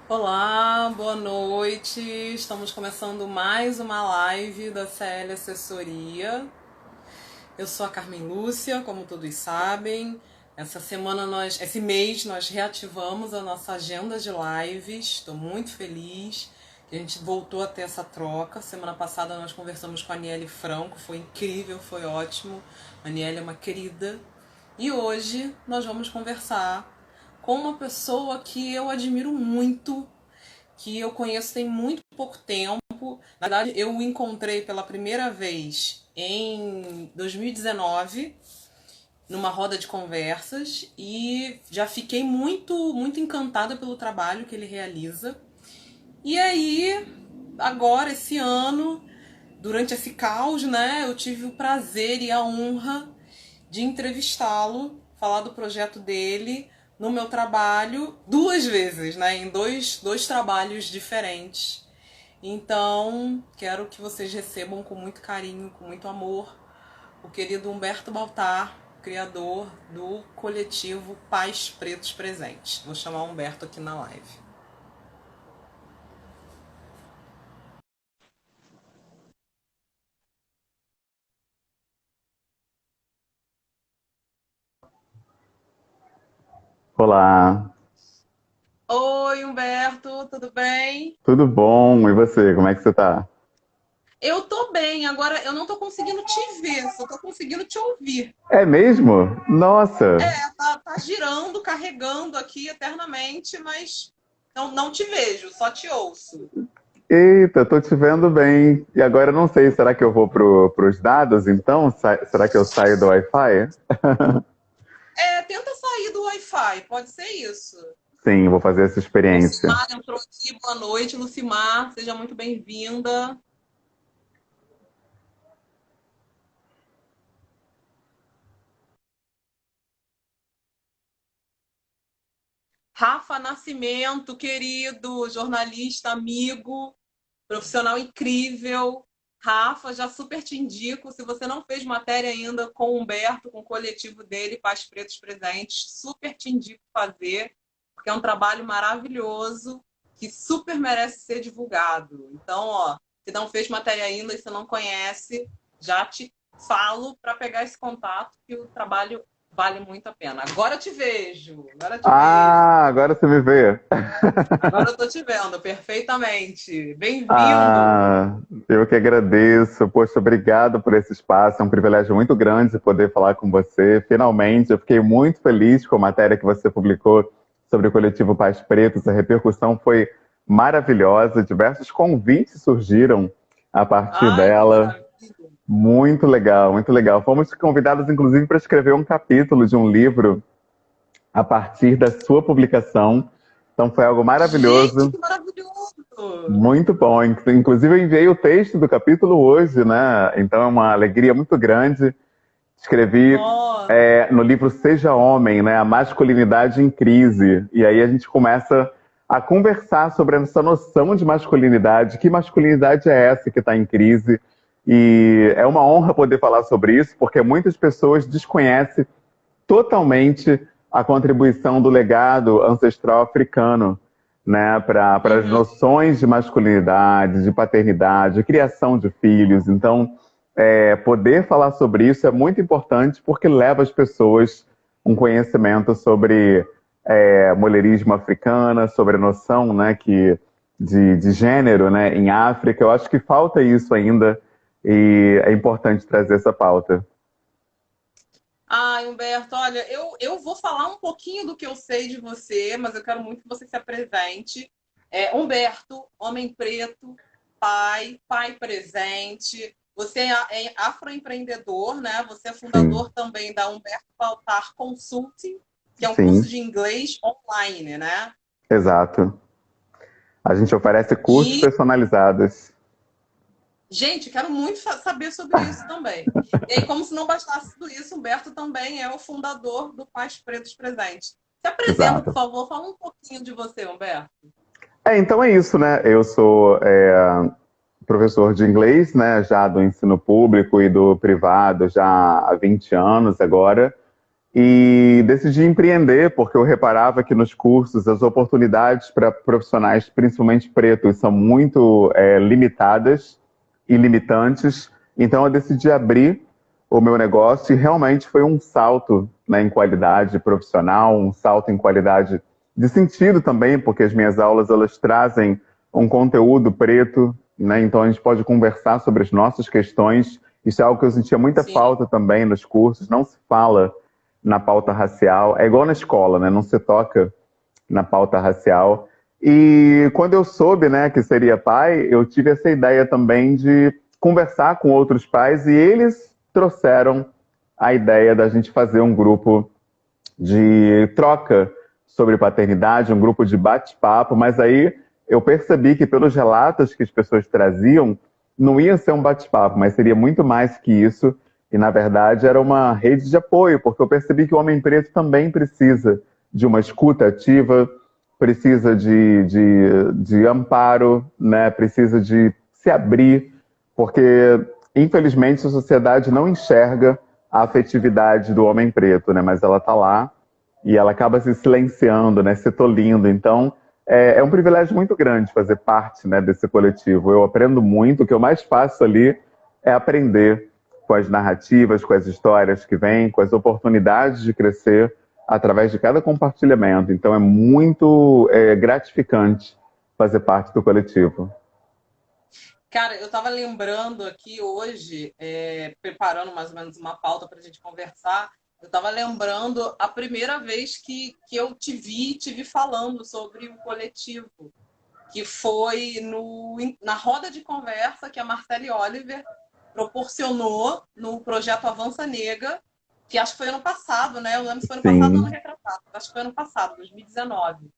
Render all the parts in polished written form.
Olá, boa noite. Estamos começando mais uma live da CL Assessoria. Eu sou a Carmen Lúcia, como todos sabem. Esse mês nós reativamos a nossa agenda de lives. Estou muito feliz que a gente voltou a ter essa troca. Semana passada nós conversamos com a Aniele Franco, foi incrível, foi ótimo. A Aniele é uma querida. E hoje nós vamos conversar com uma pessoa que eu admiro muito, que eu conheço tem muito pouco tempo. Na verdade, eu o encontrei pela primeira vez em 2019, numa roda de conversas, e já fiquei muito encantada pelo trabalho que ele realiza. E aí, agora, esse ano, durante esse caos, né, eu tive o prazer e a honra de entrevistá-lo, falar do projeto dele no meu trabalho duas vezes, né, em dois trabalhos diferentes. Então, quero que vocês recebam com muito carinho, com muito amor, o querido Humberto Baltar, criador do coletivo Pais Pretos Presentes. Vou chamar o Humberto aqui na live. Olá, Oi, Humberto, tudo bem? tudo bom? E você, como é que você tá? Eu tô bem, agora eu não tô conseguindo te ver, só tô conseguindo te ouvir. É mesmo? Nossa! Tá girando, carregando aqui eternamente, mas não te vejo, só te ouço. Eita, tô te vendo bem. E agora eu não sei, será que eu vou pros dados então? Será que eu saio do Wi-Fi? Tenta sair do Wi-Fi, pode ser isso. Sim, vou fazer essa experiência. Lucimar entrou aqui, boa noite, Lucimar, seja muito bem-vinda. Rafa Nascimento, querido, jornalista, amigo, profissional incrível. Rafa, já super te indico. Se você não fez matéria ainda com o Humberto, com o coletivo dele, Pais Pretos Presentes, super te indico fazer, porque é um trabalho maravilhoso que super merece ser divulgado. Então, ó, se não fez matéria ainda e se não conhece, já te falo para pegar esse contato, que o trabalho vale muito a pena. Agora eu te vejo, agora eu te vejo. Ah, agora você me vê. Agora eu tô te vendo perfeitamente. Bem-vindo. Ah, eu que agradeço. Poxa, obrigado por esse espaço. É um privilégio muito grande poder falar com você. Finalmente, eu fiquei muito feliz com a matéria que você publicou sobre o coletivo Pais Pretos. A repercussão foi maravilhosa. Diversos convites surgiram a partir Ai, que dela. maravilha. Muito legal, muito legal. Fomos convidados, inclusive, para escrever um capítulo de um livro a partir da sua publicação. Então, foi algo Gente, maravilhoso. que maravilhoso! Muito bom. Inclusive, eu enviei o texto do capítulo hoje, né? Então, é uma alegria muito grande. Escrevi Nossa, no livro Seja Homem, né? A masculinidade em crise. E aí a gente começa a conversar sobre essa noção de masculinidade. Que masculinidade é essa que está em crise? E é uma honra poder falar sobre isso, porque muitas pessoas desconhecem totalmente a contribuição do legado ancestral africano, né, para as uhum. noções de masculinidade, de paternidade, de criação de filhos. Então, poder falar sobre isso é muito importante porque leva as pessoas um conhecimento sobre mulherismo africana, sobre a noção, né, de gênero, né, em África. Eu acho que falta isso ainda e é importante trazer essa pauta. Ai, Humberto, olha, eu vou falar um pouquinho do que eu sei de você, mas eu quero muito que você se apresente. Humberto, homem preto, pai presente. Você é afroempreendedor, né? Você é Sim, fundador também da Humberto Baltar Consulting, que é um curso sim, de inglês online, né? exato. A gente oferece cursos E personalizados. gente, quero muito saber sobre isso também. E aí, como se não bastasse tudo isso, Humberto também é o fundador do Pais Pretos Presentes. Se apresenta, por Exato. favor, fala um pouquinho de você, Humberto. Então é isso, né? Eu sou professor de inglês, né? Já do ensino público e do privado já há 20 anos agora. e decidi empreender, porque eu reparava que nos cursos as oportunidades para profissionais, principalmente pretos, são muito limitadas e limitantes. Então eu decidi abrir o meu negócio e realmente foi um salto, né, em qualidade profissional, um salto em qualidade de sentido também, porque as minhas aulas elas trazem um conteúdo preto, né? Então a gente pode conversar sobre as nossas questões. Isso é algo que eu sentia muita Sim, falta também nos cursos. Não se fala na pauta racial. É igual na escola, né? Não se toca na pauta racial. E quando eu soube, né, que seria pai, eu tive essa ideia também de conversar com outros pais e eles trouxeram a ideia da gente fazer um grupo de troca sobre paternidade, um grupo de bate-papo, mas aí eu percebi que pelos relatos que as pessoas traziam, não ia ser um bate-papo, mas seria muito mais que isso, e na verdade era uma rede de apoio, porque eu percebi que o homem preto também precisa de uma escuta ativa, precisa de amparo, né? Precisa de se abrir, porque infelizmente a sociedade não enxerga a afetividade do homem preto, né? Mas ela está lá e ela acaba se silenciando, né? Se tolindo. Então, é um privilégio muito grande fazer parte, né, desse coletivo. Eu aprendo muito, o que eu mais faço ali é aprender com as narrativas, com as histórias que vêm, com as oportunidades de crescer através de cada compartilhamento. Então, é muito gratificante fazer parte do coletivo. cara, eu tava lembrando aqui hoje, preparando mais ou menos uma pauta para a gente conversar. Eu tava lembrando a primeira vez que eu te vi falando sobre o coletivo, que foi na roda de conversa que a Marcele Oliver proporcionou no projeto Avança Negra, que acho que foi ano passado, né? Eu não lembro se foi ano passado ou ano Sim, retrasado, acho que foi ano passado, 2019.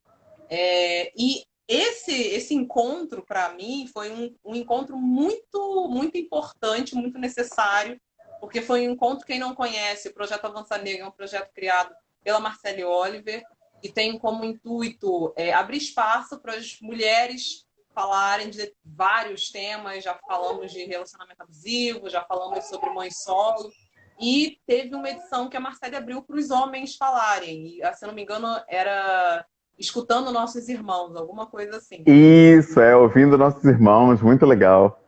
E esse encontro, para mim, foi um encontro muito importante, muito necessário, porque foi um encontro, quem não conhece, o Projeto Avança Negra é um projeto criado pela Marcele Oliver, e tem como intuito abrir espaço para as mulheres falarem de vários temas. Já falamos de relacionamento abusivo, já falamos sobre mãe solo, e teve uma edição que a Marcele abriu para os homens falarem, e, se não me engano, era escutando nossos irmãos, alguma coisa assim. isso, ouvindo nossos irmãos, muito legal.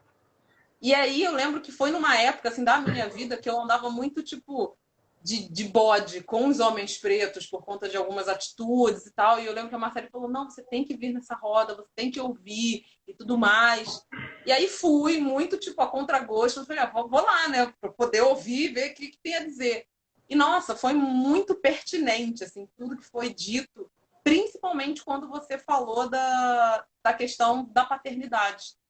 E aí eu lembro que foi numa época assim da minha vida que eu andava muito tipo de bode com os homens pretos por conta de algumas atitudes e tal. E eu lembro que a Marcela falou: não, você tem que vir nessa roda, você tem que ouvir e tudo mais. E aí fui muito tipo a contragosto. Eu falei: vou lá, né, para poder ouvir e ver o que tem a dizer. E nossa, foi muito pertinente assim tudo que foi dito, principalmente quando você falou da questão da paternidade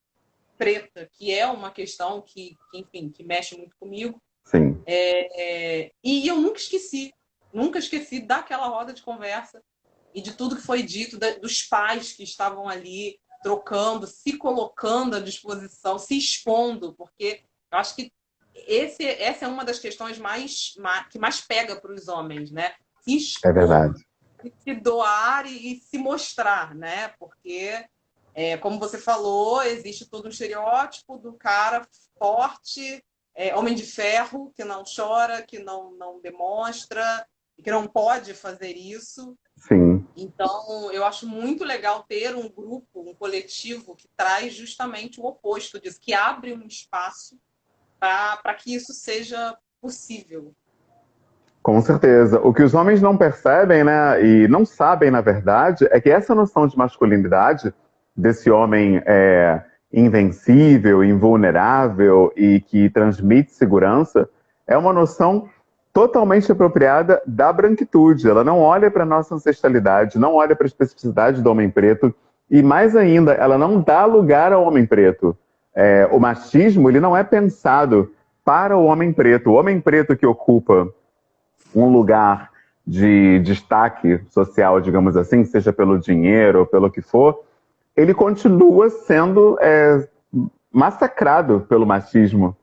preta, que é uma questão enfim, que mexe muito comigo. Sim, E eu nunca esqueci daquela roda de conversa e de tudo que foi dito, dos pais que estavam ali trocando, se colocando à disposição, se expondo, porque eu acho que essa é uma das questões que mais pega para os homens, né? Se é expor, verdade. se doar e se mostrar, né? Porque como você falou, existe todo um estereótipo do cara forte, homem de ferro, que não chora, que não demonstra, que não pode fazer isso. Sim. Então, eu acho muito legal ter um grupo, um coletivo que traz justamente o oposto disso, que abre um espaço para que isso seja possível. Com certeza. O que os homens não percebem, né, e não sabem, na verdade, é que essa noção de masculinidade, desse homem invencível, invulnerável e que transmite segurança, é uma noção totalmente apropriada da branquitude. Ela não olha para a nossa ancestralidade, não olha para a especificidade do homem preto, e mais ainda, ela não dá lugar ao homem preto. O machismo, ele não é pensado para o homem preto. O homem preto que ocupa um lugar de destaque social, digamos assim, seja pelo dinheiro ou pelo que for, ele continua sendo massacrado pelo machismo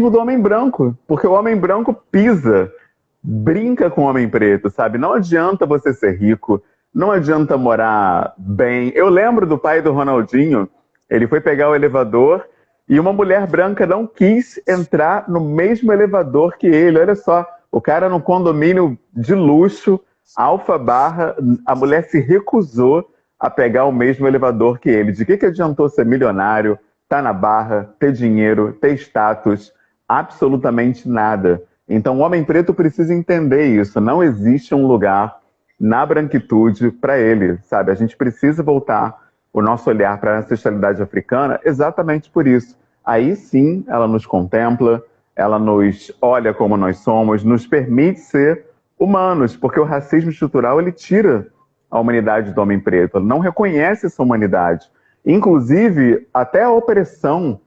do homem branco, porque o homem branco pisa, brinca com o homem preto, sabe? Não adianta você ser rico, não adianta morar bem. Eu lembro do pai do Ronaldinho, ele foi pegar o elevador e uma mulher branca não quis entrar no mesmo elevador que ele. Olha só, O cara no condomínio de luxo, Alfa Barra, a mulher se recusou a pegar o mesmo elevador que ele. De que adiantou ser milionário, estar na Barra, ter dinheiro, ter status? Absolutamente nada. Então o homem preto precisa entender isso. Não existe um lugar na branquitude para ele, sabe? A gente precisa voltar o nosso olhar para a ancestralidade africana exatamente por isso. Aí sim ela nos contempla, ela nos olha como nós somos, nos permite ser humanos, porque o racismo estrutural ele tira a humanidade do homem preto, ele não reconhece essa humanidade. Inclusive, até a opressão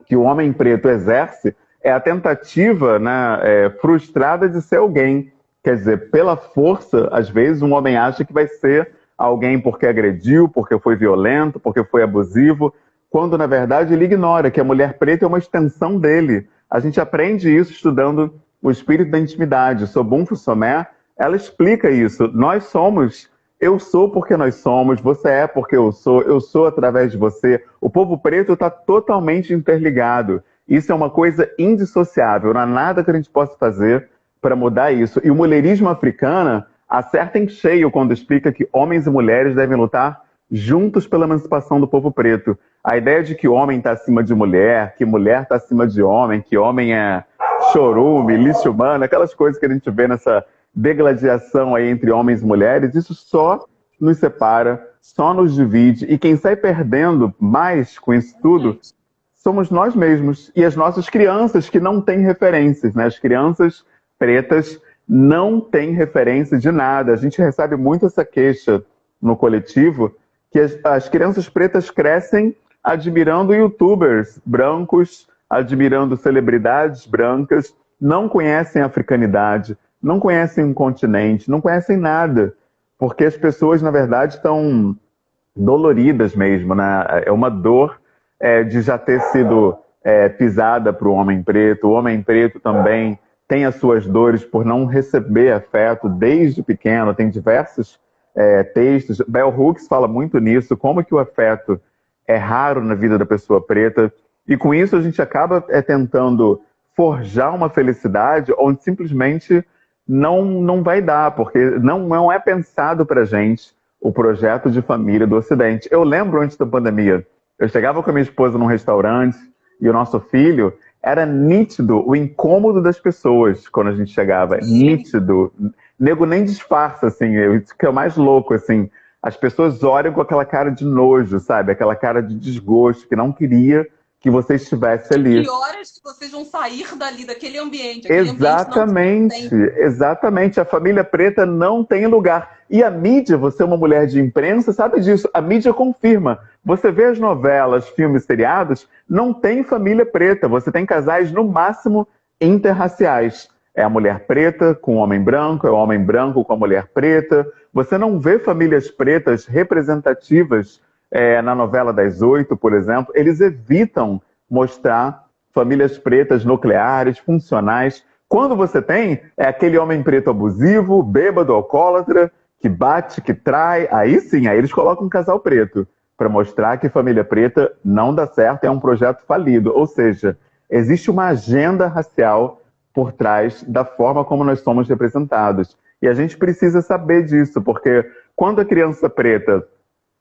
que o homem preto exerce é a tentativa, né, frustrada de ser alguém. Quer dizer, pela força, às vezes, um homem acha que vai ser alguém porque agrediu, porque foi violento, porque foi abusivo, quando, na verdade, ele ignora que a mulher preta é uma extensão dele. A gente aprende isso estudando o espírito da intimidade. Sobun Fussomé, ela explica isso. Nós somos, eu sou porque nós somos, você é porque eu sou através de você. O povo preto está totalmente interligado. Isso é uma coisa indissociável, não há nada que a gente possa fazer para mudar isso. E o mulherismo africano acerta em cheio quando explica que homens e mulheres devem lutar juntos pela emancipação do povo preto. A ideia de que homem está acima de mulher, que mulher está acima de homem, que homem é chorume, lixo humano, aquelas coisas que a gente vê nessa degladiação aí entre homens e mulheres, isso só nos separa, só nos divide. E quem sai perdendo mais com isso tudo somos nós mesmos e as nossas crianças que não têm referências, né? As crianças pretas não têm referência de nada. A gente recebe muito essa queixa no coletivo que as crianças pretas crescem admirando youtubers brancos, admirando celebridades brancas, não conhecem a africanidade, não conhecem um continente, não conhecem nada, porque as pessoas, na verdade, estão doloridas mesmo, né? É uma dor de já ter sido pisada para o homem preto. O homem preto também tem as suas dores por não receber afeto desde pequeno. Tem diversos textos. Bell Hooks fala muito nisso, como que o afeto é raro na vida da pessoa preta. E com isso a gente acaba tentando forjar uma felicidade onde simplesmente não vai dar, porque não é pensado para gente o projeto de família do Ocidente. Eu lembro antes da pandemia, eu chegava com a minha esposa num restaurante e o nosso filho, era nítido o incômodo das pessoas quando a gente chegava. Nítido. Nego nem disfarça, assim, isso que é o mais louco, assim. As pessoas olham com aquela cara de nojo, sabe? Aquela cara de desgosto, que não queria que você estivesse ali. Que horas que vocês vão sair dali, daquele ambiente? Exatamente, exatamente. A família preta não tem lugar. E a mídia, você é uma mulher de imprensa, sabe disso. A mídia confirma. Você vê as novelas, filmes, seriados, não tem família preta. Você tem casais, no máximo, interraciais. É a mulher preta com o homem branco, é o homem branco com a mulher preta. Você não vê famílias pretas representativas na novela das 8, por exemplo. Eles evitam mostrar famílias pretas nucleares, funcionais. Quando você tem, é aquele homem preto abusivo, bêbado, alcoólatra, que bate, que trai. Aí sim, aí eles colocam um casal preto para mostrar que família preta não dá certo, é um projeto falido. Ou seja, existe uma agenda racial por trás da forma como nós somos representados. E a gente precisa saber disso, porque quando a criança preta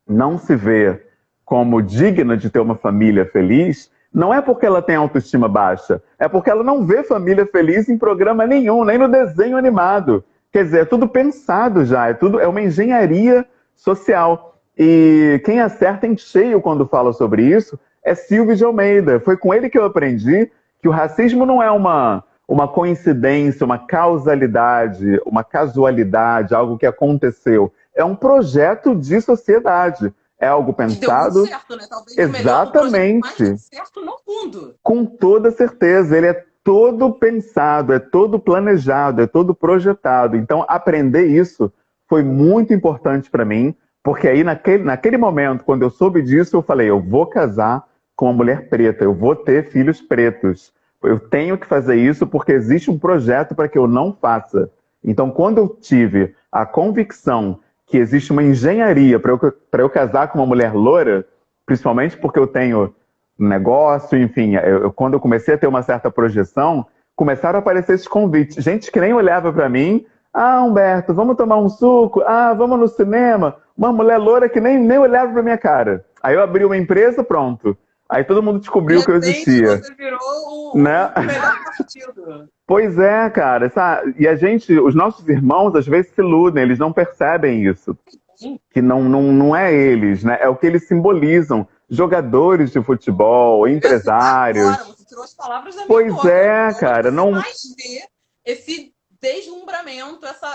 não se vê como digna de ter uma família feliz, não é porque ela tem autoestima baixa, é porque ela não vê família feliz em programa nenhum, nem no desenho animado. Quer dizer, é tudo pensado já, é uma engenharia social. E quem acerta em cheio quando fala sobre isso é Silvio de Almeida. Foi com ele que eu aprendi que o racismo não é uma coincidência, uma causalidade, uma casualidade, algo que aconteceu. É um projeto de sociedade. É algo pensado. Deu muito certo, né? Talvez exatamente. O mais certo no mundo. Com toda certeza. Ele é todo pensado, é todo planejado, é todo projetado. Então, aprender isso foi muito importante para mim, porque aí naquele momento, quando eu soube disso, eu falei, eu vou casar com uma mulher preta, eu vou ter filhos pretos. Eu tenho que fazer isso porque existe um projeto para que eu não faça. Então, quando eu tive a convicção que existe uma engenharia para eu casar com uma mulher loura, principalmente porque eu tenho negócio, enfim, quando eu comecei a ter uma certa projeção, começaram a aparecer esses convites. Gente que nem olhava pra mim. Ah, Humberto, vamos tomar um suco? Ah, vamos no cinema? Uma mulher loura que nem olhava pra minha cara. Aí eu abri uma empresa, pronto. Aí todo mundo De descobriu que eu repente existia, você virou né? o melhor partido. Pois é, cara. E a gente, os nossos irmãos, às vezes se iludem, eles não percebem isso. Sim, Que não é eles, né? É o que eles simbolizam. Jogadores de futebol, agora, empresários. você tirou as palavras da minha Pois boca. é, Onde cara. você Não. mais vê esse deslumbramento, essa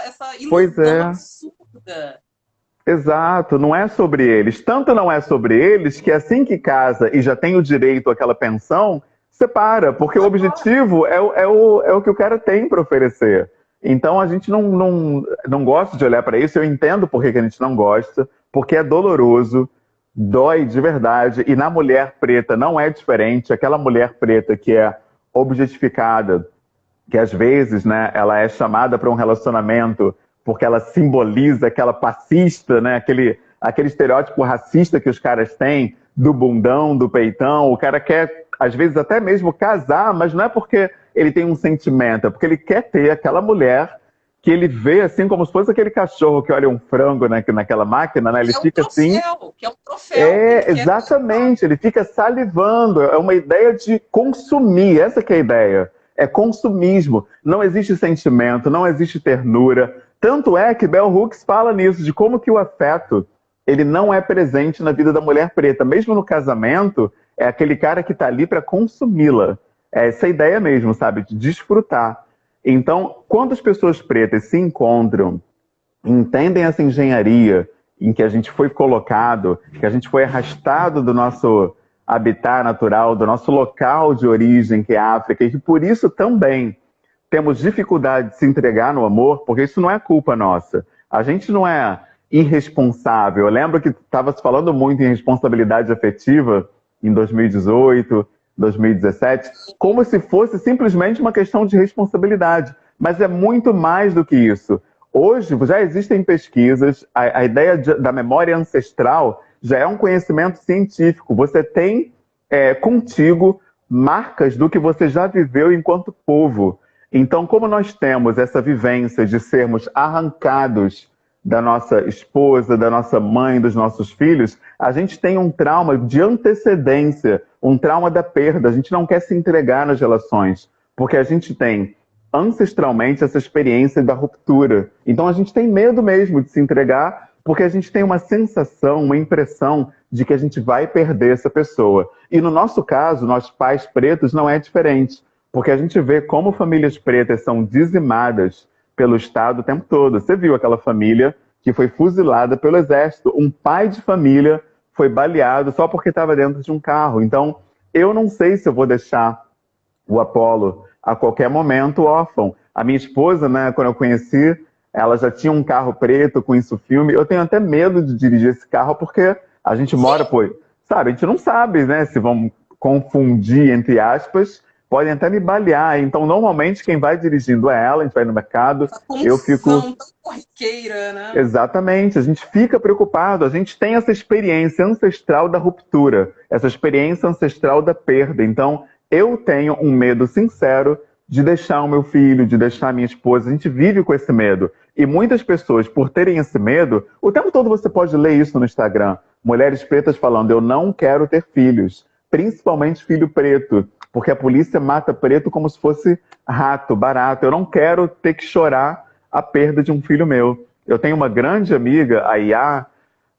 Pois ilusão é. absurda? Exato, não é sobre eles. Tanto não é sobre eles que assim que casa e já tem o direito àquela pensão, separa, porque o Agora, objetivo é o que o cara tem para oferecer. Então a gente não gosta de olhar para isso, eu entendo por que que a gente não gosta, porque é doloroso, dói de verdade, e na mulher preta não é diferente, aquela mulher preta que é objetificada, que às vezes, né, ela é chamada para um relacionamento porque ela simboliza aquela passista, né, aquele estereótipo racista que os caras têm do bundão, do peitão. O cara quer, às vezes, até mesmo casar, mas não é porque ele tem um sentimento, é porque ele quer ter aquela mulher que ele vê assim como se fosse aquele cachorro que olha um frango naquela máquina, né? Ele fica assim, que é um troféu que ele quer conquistar. exatamente, ele fica salivando, é uma ideia de consumir, essa que é a ideia. É consumismo, não existe sentimento, não existe ternura. Tanto é que Bell Hooks fala nisso, de como que o afeto, ele não é presente na vida da mulher preta. Mesmo no casamento, é aquele cara que está ali para consumi-la. É essa ideia mesmo, sabe? De desfrutar. Então, quando as pessoas pretas se encontram, entendem essa engenharia em que a gente foi colocado, que a gente foi arrastado do nosso habitat natural, do nosso local de origem, que é a África, e que por isso também temos dificuldade de se entregar no amor, porque isso não é culpa nossa. A gente não é irresponsável. Eu lembro que estava se falando muito em responsabilidade afetiva em 2018, 2017, como se fosse simplesmente uma questão de responsabilidade. Mas é muito mais do que isso. Hoje já existem pesquisas, a ideia da memória ancestral já é um conhecimento científico. Você tem contigo marcas do que você já viveu enquanto povo. Então, como nós temos essa vivência de sermos arrancados da nossa esposa, da nossa mãe, dos nossos filhos, a gente tem um trauma de antecedência, um trauma da perda. A gente não quer se entregar nas relações, porque a gente tem ancestralmente essa experiência da ruptura. Então a gente tem medo mesmo de se entregar, porque a gente tem uma sensação, uma impressão de que a gente vai perder essa pessoa. E no nosso caso, nós pais pretos, não é diferente, porque a gente vê como famílias pretas são dizimadas pelo Estado o tempo todo. Você viu aquela família que foi fuzilada pelo exército, um pai de família foi baleado só porque estava dentro de um carro. Então, eu não sei se eu vou deixar o Apollo a qualquer momento órfão. A minha esposa, né, quando eu conheci, ela já tinha um carro preto com isso filme. Eu tenho até medo de dirigir esse carro porque a gente mora, pô, sabe, a gente não sabe, né, se vão confundir, entre aspas, podem até me balear. Então, normalmente, quem vai dirigindo é ela, a gente vai no mercado, Essa eu fico... função tão corriqueira, né? Exatamente, a gente fica preocupado, a gente tem essa experiência ancestral da ruptura, essa experiência ancestral da perda. Então, eu tenho um medo sincero de deixar o meu filho, de deixar a minha esposa. A gente vive com esse medo. E muitas pessoas, por terem esse medo, o tempo todo você pode ler isso no Instagram. Mulheres pretas falando, eu não quero ter filhos, principalmente filho preto, porque a polícia mata preto como se fosse rato, barato. Eu não quero ter que chorar a perda de um filho meu. Eu tenho uma grande amiga, a Iá,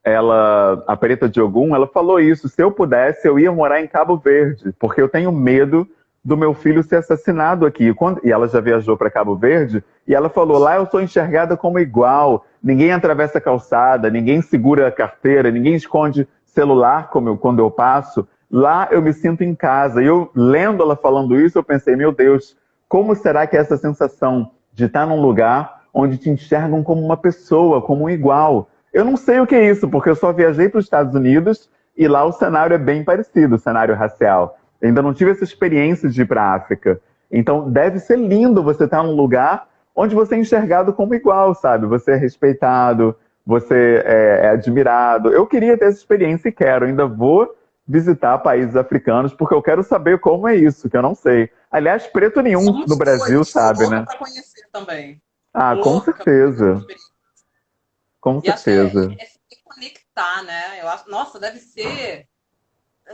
ela, a Preta de Ogum, ela falou isso. Se eu pudesse, eu ia morar em Cabo Verde, porque eu tenho medo do meu filho ser assassinado aqui. E ela já viajou para Cabo Verde, e ela falou, lá eu sou enxergada como igual, ninguém atravessa a calçada, ninguém segura a carteira, ninguém esconde celular quando eu passo. Lá eu me sinto em casa. E eu, lendo ela falando isso, eu pensei, meu Deus, como será que é essa sensação de estar num lugar onde te enxergam como uma pessoa, como um igual? Eu não sei o que é isso, porque eu só viajei para os Estados Unidos e lá o cenário é bem parecido, o cenário racial. Eu ainda não tive essa experiência de ir para a África. Então deve ser lindo você estar num lugar onde você é enxergado como igual, sabe? Você é respeitado, você é admirado. Eu queria ter essa experiência e quero. Ainda vou visitar países africanos, porque eu quero saber como é isso, que eu não sei. Aliás, preto nenhum no Somos Brasil dois, tô sabe, louca né? para conhecer também. Ah, com Louca pra ter essa certeza, experiência. com E acho que é, certeza. é se conectar, né? Eu acho, nossa, deve ser.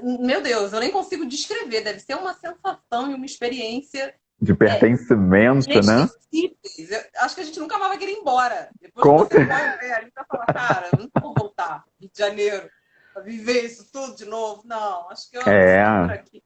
Meu Deus, eu nem consigo descrever. Deve ser uma sensação e uma experiência De é, pertencimento, né? inesquecíveis. Eu acho que a gente nunca mais vai querer ir embora. Depois que Com você cer- põe o pé ali, você vai falar, cara, eu não vou voltar Rio de Janeiro para viver isso tudo de novo. Não, acho que eu É, fico por aqui.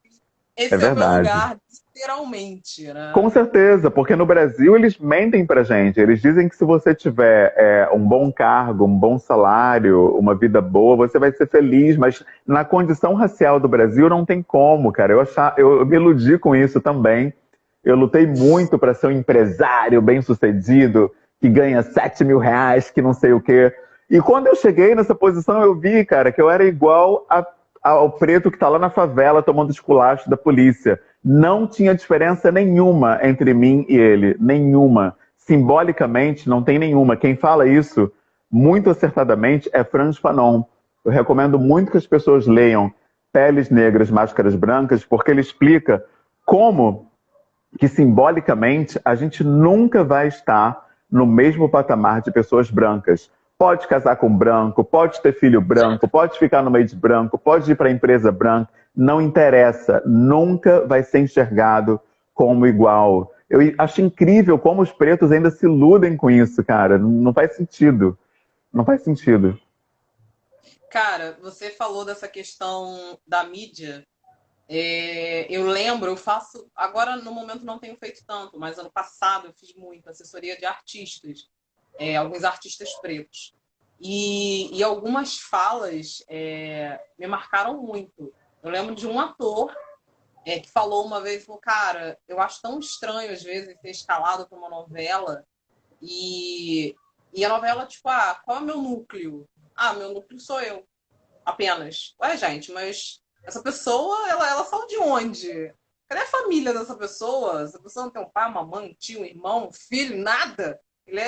é Esse é o meu verdade. lugar, literalmente, Com né? certeza, porque no Brasil eles mentem pra gente. Eles dizem que se você tiver um bom cargo, um bom salário, uma vida boa, você vai ser feliz. Mas na condição racial do Brasil não tem como, cara. Eu me iludi com isso também. Eu lutei muito para ser um empresário bem-sucedido, que ganha 7 mil reais, que não sei o quê. E quando eu cheguei nessa posição, eu vi, cara, que eu era igual ao preto que tá lá na favela tomando esculacho da polícia. Não tinha diferença nenhuma entre mim e ele. Nenhuma. Simbolicamente, não tem nenhuma. Quem fala isso, muito acertadamente, é Franz Fanon. Eu recomendo muito que as pessoas leiam Peles Negras, Máscaras Brancas, porque ele explica como que simbolicamente a gente nunca vai estar no mesmo patamar de pessoas brancas. Pode casar com branco, pode ter filho branco, pode ficar no meio de branco, pode ir para a empresa branca, não interessa, nunca vai ser enxergado como igual. Eu acho incrível como os pretos ainda se iludem com isso, cara. Não faz sentido. Não faz sentido. Cara, você falou dessa questão da mídia. Eu lembro, eu faço. Agora, no momento, não tenho feito tanto, mas ano passado eu fiz muito assessoria de artistas, alguns artistas pretos. E algumas falas me marcaram muito. Eu lembro de um ator que falou uma vez, falou, cara, eu acho tão estranho às vezes ser escalado para uma novela e a novela, tipo, qual é o meu núcleo? Ah, meu núcleo sou eu, apenas. Ué, gente, mas essa pessoa, ela saiu de onde? Cadê a família dessa pessoa? Essa pessoa não tem um pai, uma mãe, um tio, um irmão, um filho, nada. Ele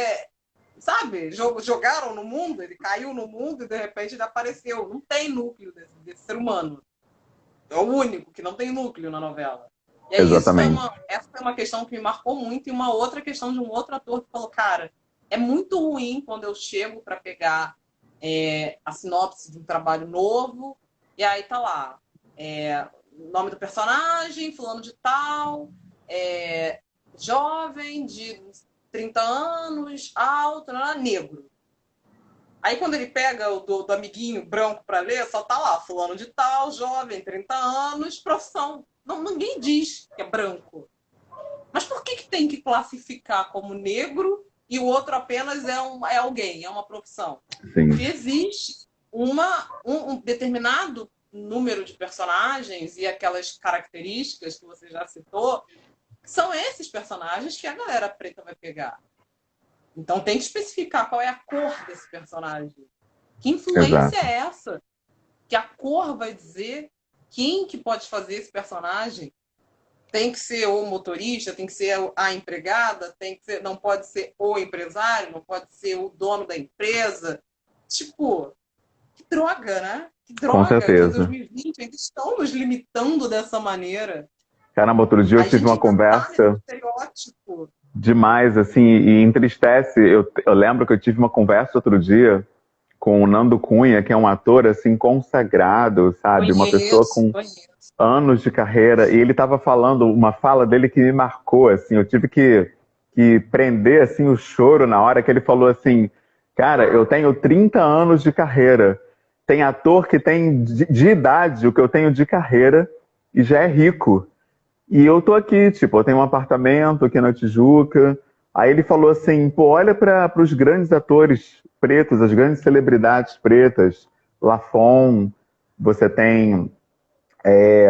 sabe, jogaram no mundo, ele caiu no mundo e de repente ele apareceu. Não tem núcleo desse ser humano. É o único que não tem núcleo na novela. E aí Exatamente. essa foi uma questão que me marcou muito e uma outra questão de um outro ator que falou, cara, é muito ruim quando eu chego para pegar a sinopse de um trabalho novo e aí tá lá, nome do personagem, fulano de tal, jovem de 30 anos, alto, negro. Aí quando ele pega o do amiguinho branco para ler, só tá lá, fulano de tal, jovem, 30 anos, profissão. Não, ninguém diz que é branco. Mas por que tem que classificar como negro e o outro apenas é alguém, é uma profissão? Sim. Porque existe um determinado número de personagens e aquelas características que você já citou, são esses personagens que a galera preta vai pegar. Então tem que especificar qual é a cor desse personagem. Que influência Exato. é essa? Que a cor vai dizer quem que pode fazer esse personagem? Tem que ser o motorista, tem que ser a empregada, tem que ser, não pode ser o empresário, não pode ser o dono da empresa. Tipo, que droga, né? Que Com droga que em certeza. 2020 ainda estão nos limitando dessa maneira. Caramba, outro dia eu A tive gente uma ainda está nesse conversa estereótipo. demais, assim, e entristece. Eu lembro que eu tive uma conversa outro dia com o Nando Cunha, que é um ator, assim, consagrado, sabe? Uma pessoa Conheço, com conheço. anos de carreira, e ele estava falando uma fala dele que me marcou, assim, eu tive que prender, assim, o choro na hora que ele falou assim, cara, eu tenho 30 anos de carreira, tem ator que tem de idade o que eu tenho de carreira e já é rico, e eu tô aqui, tipo, eu tenho um apartamento aqui na Tijuca. Aí ele falou assim, pô, olha para os grandes atores pretos, as grandes celebridades pretas, Lafon, você tem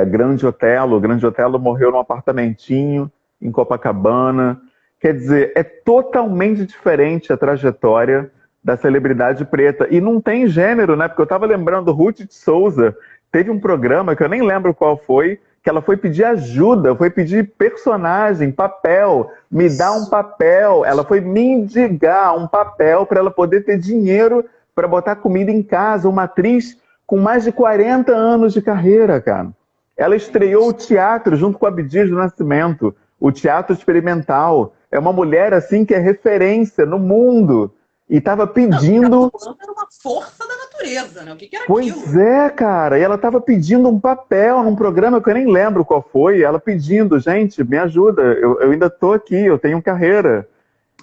Grande Otelo. O Grande Otelo morreu num apartamentinho em Copacabana. Quer dizer, é totalmente diferente a trajetória da celebridade preta. E não tem gênero, né? Porque eu estava lembrando, Ruth de Souza teve um programa que eu nem lembro qual foi, que ela foi pedir ajuda, foi pedir personagem, papel, me dá um papel. Ela foi mendigar um papel para ela poder ter dinheiro para botar comida em casa. Uma atriz com mais de 40 anos de carreira, cara. Ela estreou o teatro junto com a Abdias do Nascimento, o teatro experimental. É uma mulher assim que é referência no mundo. E estava pedindo. Era uma força da natureza, né? O que era Pois aquilo? é, cara. E ela estava pedindo um papel num programa que eu nem lembro qual foi. Ela pedindo, gente, me ajuda. Eu ainda estou aqui, eu tenho carreira.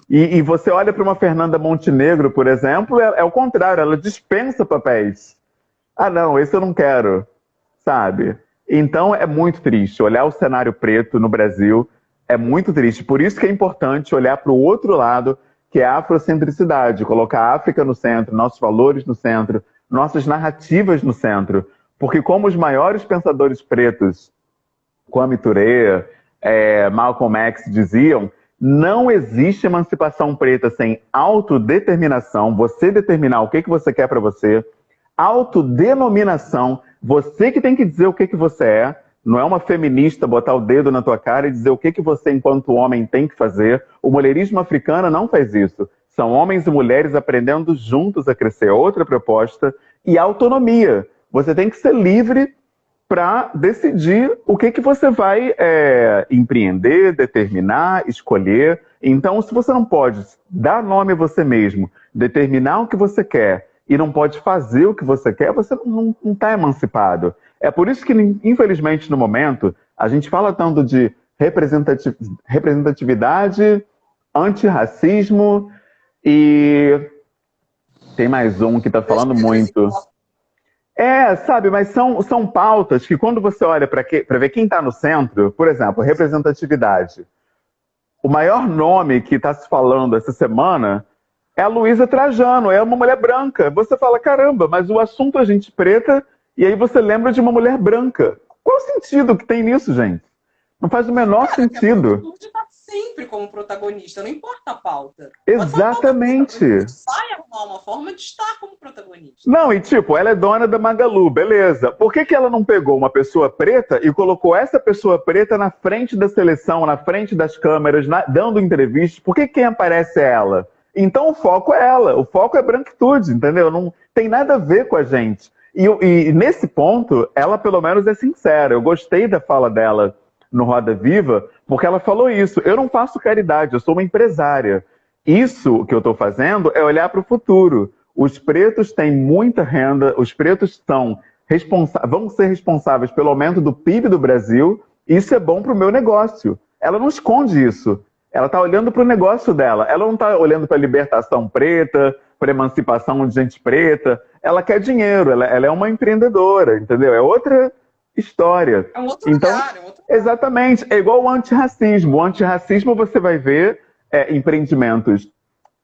E você olha para uma Fernanda Montenegro, por exemplo, é o contrário. Ela dispensa papéis. Ah, não, esse eu não quero, sabe? Então é muito triste. Olhar o cenário preto no Brasil é muito triste. Por isso que é importante olhar para o outro lado, que é a afrocentricidade, colocar a África no centro, nossos valores no centro, nossas narrativas no centro. Porque como os maiores pensadores pretos, Kwame Ture, Malcolm X diziam, não existe emancipação preta sem autodeterminação, você determinar o que você quer para você, autodenominação, você que tem que dizer o que você é, não é uma feminista botar o dedo na tua cara e dizer o que você, enquanto homem, tem que fazer. O mulherismo africano não faz isso. São homens e mulheres aprendendo juntos a crescer. Outra proposta. E autonomia. Você tem que ser livre para decidir o que você vai empreender, determinar, escolher. Então, se você não pode dar nome a você mesmo, determinar o que você quer e não pode fazer o que você quer, você não está emancipado. É por isso que, infelizmente, no momento, a gente fala tanto de representatividade, antirracismo e tem mais um que está falando muito. Sabe, mas são pautas que quando você olha para ver quem está no centro, por exemplo, representatividade. O maior nome que está se falando essa semana é a Luísa Trajano, é uma mulher branca. Você fala, caramba, mas o assunto é gente preta e aí você lembra de uma mulher branca. Qual o sentido que tem nisso, gente? Não faz o menor sentido. A juventude está sempre como protagonista, não importa a pauta. Exatamente. Vai arrumar uma forma de estar como protagonista. Não, e tipo, ela é dona da Magalu, beleza. Por que ela não pegou uma pessoa preta e colocou essa pessoa preta na frente da seleção, na frente das câmeras, dando entrevistas? Por que quem aparece é ela? Então o foco é ela, o foco é branquitude, entendeu? Não tem nada a ver com a gente. E nesse ponto, ela pelo menos é sincera. Eu gostei da fala dela no Roda Viva, porque ela falou isso. Eu não faço caridade, eu sou uma empresária. Isso que eu estou fazendo é olhar para o futuro. Os pretos têm muita renda, os pretos vão ser responsáveis pelo aumento do PIB do Brasil, e isso é bom para o meu negócio. Ela não esconde isso. Ela está olhando para o negócio dela. Ela não está olhando para a libertação preta, para a emancipação de gente preta. Ela quer dinheiro, ela é uma empreendedora, entendeu? É outra história. É um outro lugar, é um outro lugar. Exatamente. É igual o antirracismo. O antirracismo você vai ver empreendimentos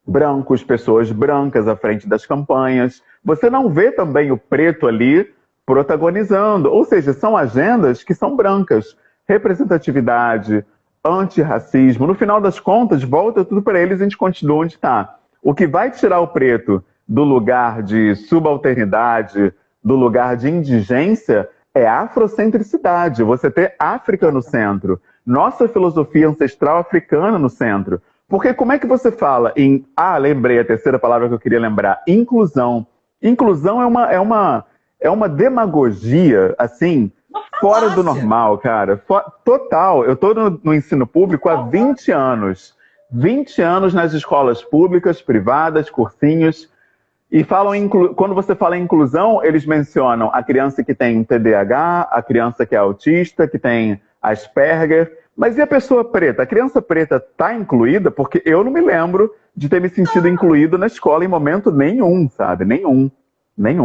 brancos, pessoas brancas à frente das campanhas. Você não vê também o preto ali protagonizando. Ou seja, são agendas que são brancas. Representatividade, antirracismo. No final das contas, volta tudo para eles e a gente continua onde está. O que vai tirar o preto do lugar de subalternidade, do lugar de indigência, é a afrocentricidade. Você ter África no centro. Nossa filosofia ancestral africana no centro. Porque como é que você fala em... lembrei a terceira palavra que eu queria lembrar. Inclusão. Inclusão é uma demagogia, assim, fora do normal, cara. Total. Eu estou no ensino público há 20 anos. 20 anos nas escolas públicas, privadas, cursinhos. E quando você fala em inclusão, eles mencionam a criança que tem TDAH, a criança que é autista, que tem Asperger. Mas e a pessoa preta? A criança preta está incluída? Porque eu não me lembro de ter me sentido incluído na escola em momento nenhum, sabe? Nenhum. Mas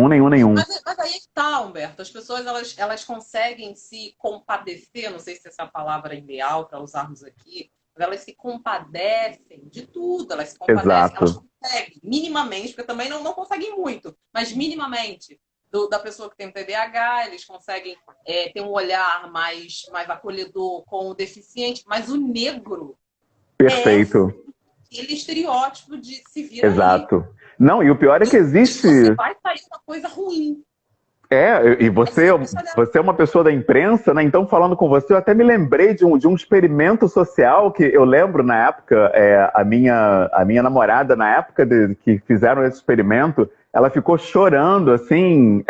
aí que tá, Humberto. As pessoas elas conseguem se compadecer, não sei se essa palavra é ideal para usarmos aqui, mas elas se compadecem de tudo. Elas se compadecem, Exato. elas conseguem, minimamente, porque também não conseguem muito, mas minimamente. Da pessoa que tem o TDAH, eles conseguem ter um olhar mais acolhedor com o deficiente, mas o negro Perfeito. Aquele estereótipo de se vira Exato. Aí. Não, e o pior é que existe... Você vai sair uma coisa ruim. E você é uma pessoa da imprensa, né? Então, falando com você, eu até me lembrei de um experimento social que eu lembro na época, a minha namorada, na época que fizeram esse experimento, ela ficou chorando, assim,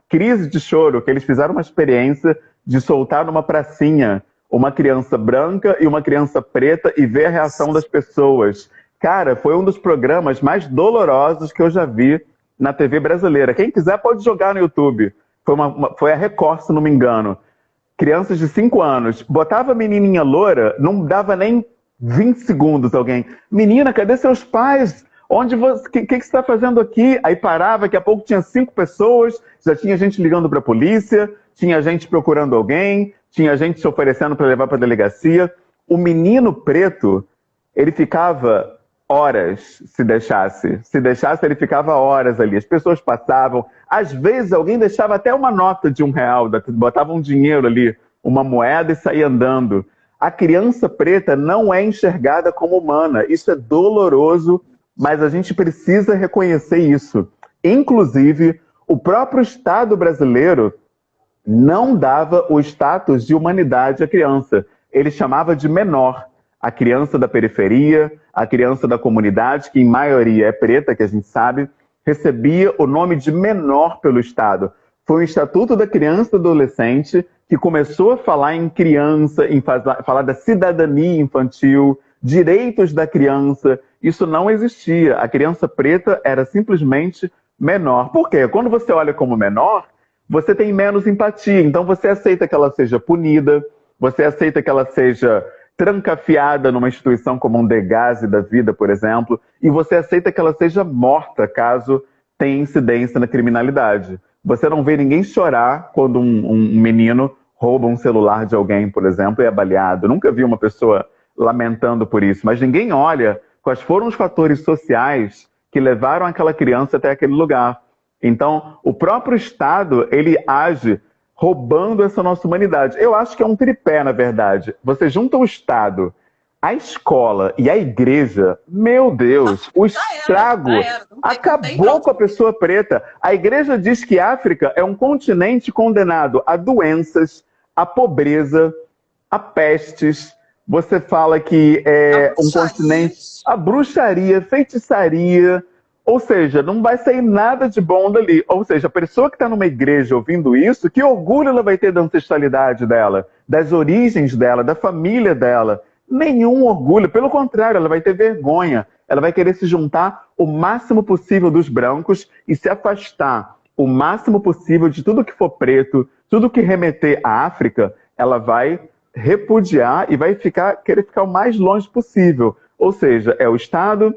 crise de choro, que eles fizeram uma experiência de soltar numa pracinha uma criança branca e uma criança preta e ver a reação das pessoas. Cara, foi um dos programas mais dolorosos que eu já vi na TV brasileira. Quem quiser pode jogar no YouTube. Foi a Record, se não me engano. Crianças de 5 anos. Botava a menininha loura, não dava nem 20 segundos alguém. Menina, cadê seus pais? Onde você, que você está fazendo aqui? Aí parava, daqui a pouco tinha 5 pessoas, já tinha gente ligando para a polícia, tinha gente procurando alguém, tinha gente se oferecendo para levar para a delegacia. O menino preto, ele ficava horas, se deixasse. Se deixasse, ele ficava horas ali. As pessoas passavam. Às vezes, alguém deixava até uma nota de R$1, botava um dinheiro ali, uma moeda e saía andando. A criança preta não é enxergada como humana. Isso é doloroso, mas a gente precisa reconhecer isso. Inclusive, o próprio Estado brasileiro não dava o status de humanidade à criança. Ele chamava de menor. A criança da periferia, a criança da comunidade, que em maioria é preta, que a gente sabe, recebia o nome de menor pelo Estado. Foi o Estatuto da Criança e do Adolescente que começou a falar em criança, falar da cidadania infantil, direitos da criança. Isso não existia. A criança preta era simplesmente menor. Por quê? Quando você olha como menor, você tem menos empatia. Então você aceita que ela seja punida, você aceita que ela seja trancafiada numa instituição como um Degase da vida, por exemplo, e você aceita que ela seja morta caso tenha incidência na criminalidade. Você não vê ninguém chorar quando um menino rouba um celular de alguém, por exemplo, e é baleado. Nunca vi uma pessoa lamentando por isso, mas ninguém olha quais foram os fatores sociais que levaram aquela criança até aquele lugar. Então, o próprio Estado, ele age roubando essa nossa humanidade. Eu acho que é um tripé, na verdade. Você junta o Estado, a escola e a igreja, meu Deus, o estrago acabou com a pessoa preta. A igreja diz que a África é um continente condenado a doenças, a pobreza, a pestes. Você fala que é um continente... A bruxaria, feitiçaria... Ou seja, não vai sair nada de bom dali. Ou seja, a pessoa que está numa igreja ouvindo isso, que orgulho ela vai ter da ancestralidade dela, das origens dela, da família dela? Nenhum orgulho. Pelo contrário, ela vai ter vergonha. Ela vai querer se juntar o máximo possível dos brancos e se afastar o máximo possível de tudo que for preto, tudo que remeter à África, ela vai repudiar e vai querer ficar o mais longe possível. Ou seja, é o Estado,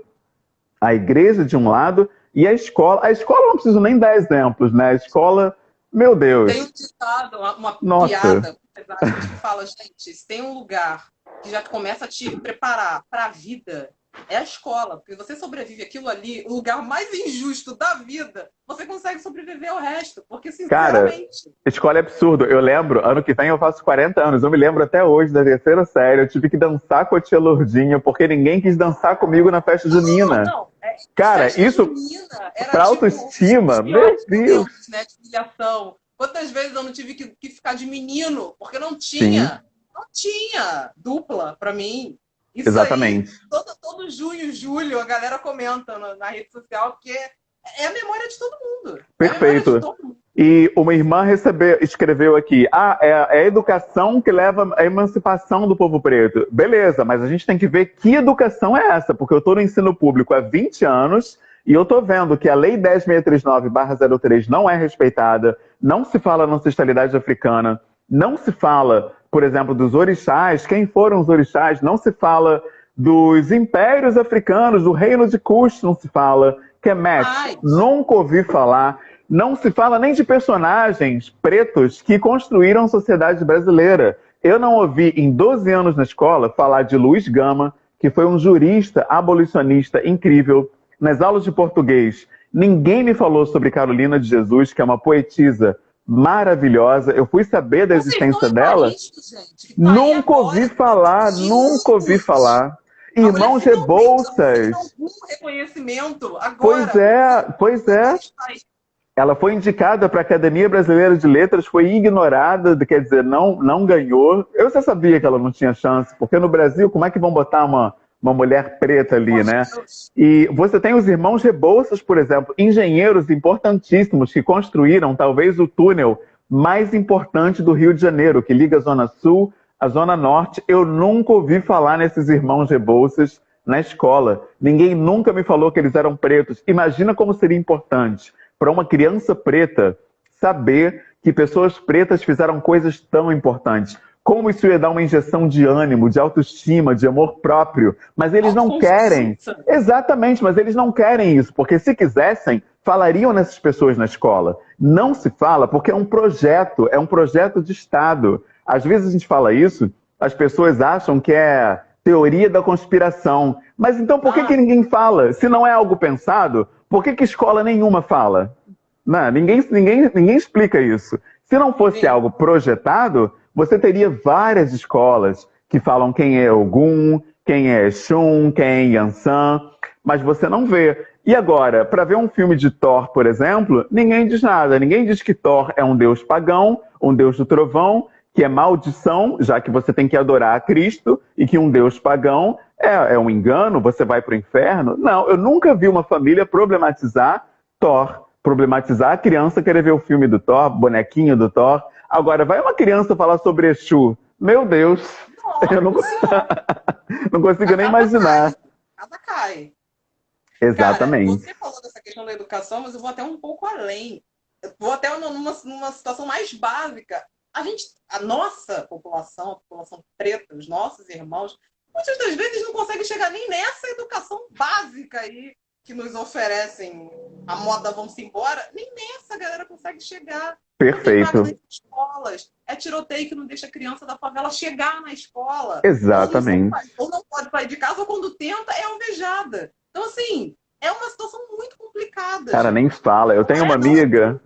a igreja de um lado e a escola. A escola não preciso nem dar exemplos, né? A escola, meu Deus. Tem um ditado, uma Nossa. piada que fala, gente, se tem um lugar que já começa a te preparar para a vida, é a escola. Porque você sobrevive aquilo ali, o lugar mais injusto da vida, você consegue sobreviver ao resto. Porque, sinceramente... Cara, escola é absurdo. Eu lembro, ano que vem eu faço 40 anos. Eu me lembro até hoje da terceira série. Eu tive que dançar com a tia Lourdinha, porque ninguém quis dançar comigo na festa junina. Cara, isso pra autoestima, meu Deus. Né, de humilhação. Quantas vezes eu não tive que ficar de menino, porque não tinha dupla pra mim. Isso exatamente. Aí, todo junho, julho, a galera comenta na rede social que é a memória de todo mundo. Perfeito. E uma irmã escreveu aqui, é a educação que leva à emancipação do povo preto. Beleza, mas a gente tem que ver que educação é essa, porque eu estou no ensino público há 20 anos e eu estou vendo que a Lei 10.639/03 não é respeitada, não se fala na ancestralidade africana, não se fala, por exemplo, dos orixás, quem foram os orixás, não se fala dos impérios africanos, do reino de Kush, não se fala, Kemet, nunca ouvi falar. Não se fala nem de personagens pretos que construíram a sociedade brasileira. Eu não ouvi, em 12 anos na escola, falar de Luiz Gama, que foi um jurista abolicionista incrível. Nas aulas de português, ninguém me falou sobre Carolina de Jesus, que é uma poetisa maravilhosa. Eu fui saber da existência dela. Nunca ouvi falar, nunca ouvi falar. Irmãos Rebouças. Reconhecimento agora. Pois é. Ela foi indicada para a Academia Brasileira de Letras, foi ignorada, quer dizer, não ganhou. Eu já sabia que ela não tinha chance, porque no Brasil, como é que vão botar uma mulher preta ali, Poxa, né? Deus. E você tem os irmãos Rebouças, por exemplo, engenheiros importantíssimos que construíram talvez o túnel mais importante do Rio de Janeiro, que liga a Zona Sul à Zona Norte. Eu nunca ouvi falar nesses irmãos Rebouças na escola. Ninguém nunca me falou que eles eram pretos. Imagina como seria importante para uma criança preta saber que pessoas pretas fizeram coisas tão importantes. Como isso ia dar uma injeção de ânimo, de autoestima, de amor próprio. Mas eles não querem. Autoconfiança. Exatamente, mas eles não querem isso, porque se quisessem, falariam nessas pessoas na escola. Não se fala porque é um projeto de Estado. Às vezes a gente fala isso, as pessoas acham que é teoria da conspiração. Mas então por que Ah, ninguém fala? Se não é algo pensado, por que escola nenhuma fala? Não, ninguém explica isso. Se não fosse sim. algo projetado, você teria várias escolas que falam quem é Ogum, quem é Exum, quem é Yansan, mas você não vê. E agora, para ver um filme de Thor, por exemplo, ninguém diz nada. Ninguém diz que Thor é um deus pagão, um deus do trovão, que é maldição, já que você tem que adorar a Cristo, e que um deus pagão é um engano, você vai para o inferno. Não, eu nunca vi uma família problematizar Thor, problematizar a criança querer ver o filme do Thor, bonequinho do Thor. Agora, vai uma criança falar sobre Exu. Meu Deus, eu não, Nossa senhora, não consigo a nem casa cai. imaginar. A casa cai. Cara, Exatamente. você falou dessa questão da educação, mas eu vou até um pouco além. Eu vou até numa situação mais básica. A nossa população, a população preta, os nossos irmãos, muitas das vezes não conseguem chegar nem nessa educação básica aí que nos oferecem a moda vamos embora, nem nessa a galera consegue chegar. Não tem vaga nas Perfeito. escolas. É tiroteio que não deixa a criança da favela chegar na escola. Exatamente. Ou não pode sair de casa, ou quando tenta, é alvejada. Então, assim, é uma situação muito complicada, Cara, nem gente. fala. Eu Não tenho uma é não. amiga.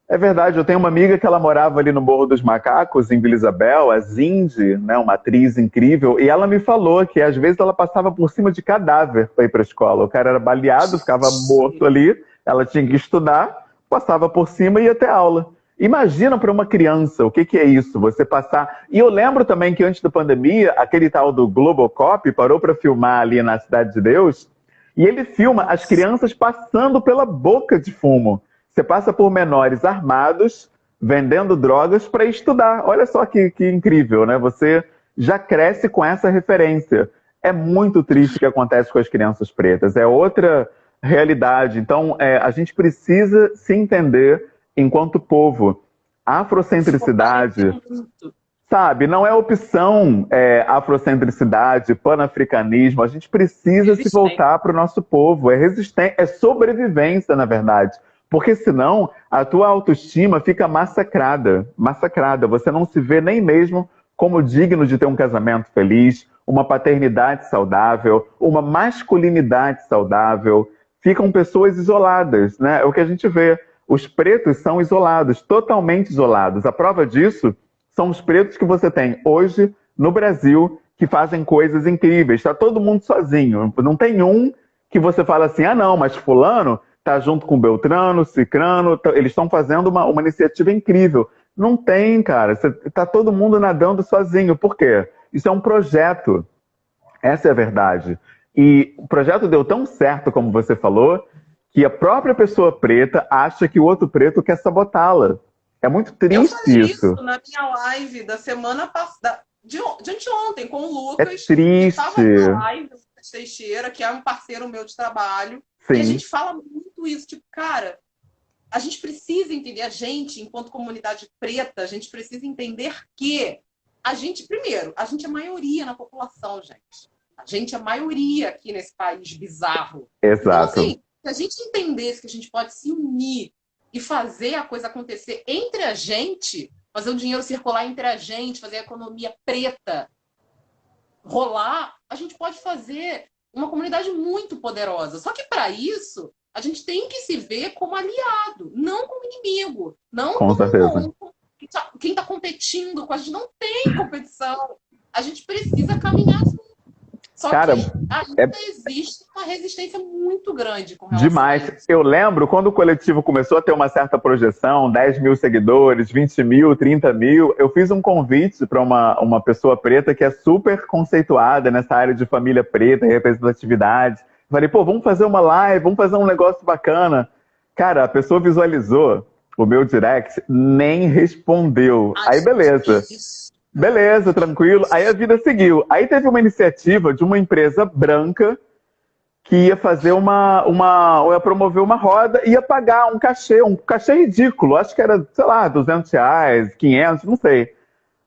É verdade, eu tenho uma amiga que ela morava ali no Morro dos Macacos, em Vila Isabel, a Zindy, né, uma atriz incrível, e ela me falou que às vezes ela passava por cima de cadáver para ir para a escola. O cara era baleado, ficava morto ali, ela tinha que estudar, passava por cima e ia ter aula. Imagina para uma criança o que, que é isso, você passar. E eu lembro também que antes da pandemia, aquele tal do Globocop parou para filmar ali na Cidade de Deus, e ele filma as Nossa. crianças passando pela boca de fumo. Você passa por menores armados, vendendo drogas para estudar. Olha só que incrível, né? Você já cresce com essa referência. É muito triste o que acontece com as crianças pretas. É outra realidade. Então, a gente precisa se entender enquanto povo. Se fortalecer Afrocentricidade, muito. sabe, não é opção afrocentricidade, panafricanismo. A gente precisa se Resistente. voltar para o nosso povo. É resistência, é sobrevivência, na verdade. Porque senão a tua autoestima fica massacrada, massacrada. Você não se vê nem mesmo como digno de ter um casamento feliz, uma paternidade saudável, uma masculinidade saudável. Ficam pessoas isoladas, né? É o que a gente vê. Os pretos são isolados, totalmente isolados. A prova disso são os pretos que você tem hoje no Brasil que fazem coisas incríveis. Está todo mundo sozinho. Não tem um que você fala assim, ah não, mas fulano tá junto com Beltrano, Cicrano, eles estão fazendo uma iniciativa incrível. Não tem, cara. Tá todo mundo nadando sozinho. Por quê? Isso é um projeto. Essa é a verdade. E o projeto deu tão certo, como você falou, que a própria pessoa preta acha que o outro preto quer sabotá-la. É muito Eu triste falei isso isso. na minha live da semana passada, de anteontem, com o É Lucas, que estava na triste. live, o Lucas Teixeira, que é um parceiro meu de trabalho, e a Sim, gente fala muito isso, tipo, cara, a gente precisa entender, a gente, enquanto comunidade preta, a gente precisa entender que a gente, primeiro, a gente é maioria na população, gente. A gente é maioria aqui nesse país bizarro. Então, exato. assim, se a gente entendesse que a gente pode se unir e fazer a coisa acontecer entre a gente, fazer o dinheiro circular entre a gente, fazer a economia preta rolar, a gente pode fazer uma comunidade muito poderosa. Só que para isso, a gente tem que se ver como aliado, não como inimigo, não Com certeza. como quem está competindo com a gente. Não tem competição. A gente precisa caminhar junto. Só Cara, que ainda existe uma resistência muito grande com relação a demais. isso. Eu lembro quando o coletivo começou a ter uma certa projeção, 10 mil seguidores, 20 mil, 30 mil, eu fiz um convite para uma pessoa preta que é super conceituada nessa área de família preta e representatividade. Falei, pô, vamos fazer uma live, vamos fazer um negócio bacana. Cara, a pessoa visualizou o meu direct, nem respondeu. Aí, beleza. Beleza, tranquilo. Aí a vida seguiu. Aí teve uma iniciativa de uma empresa branca que ia fazer ia promover uma roda e ia pagar um cachê ridículo. Acho que era, sei lá, R$ 200, 500, não sei.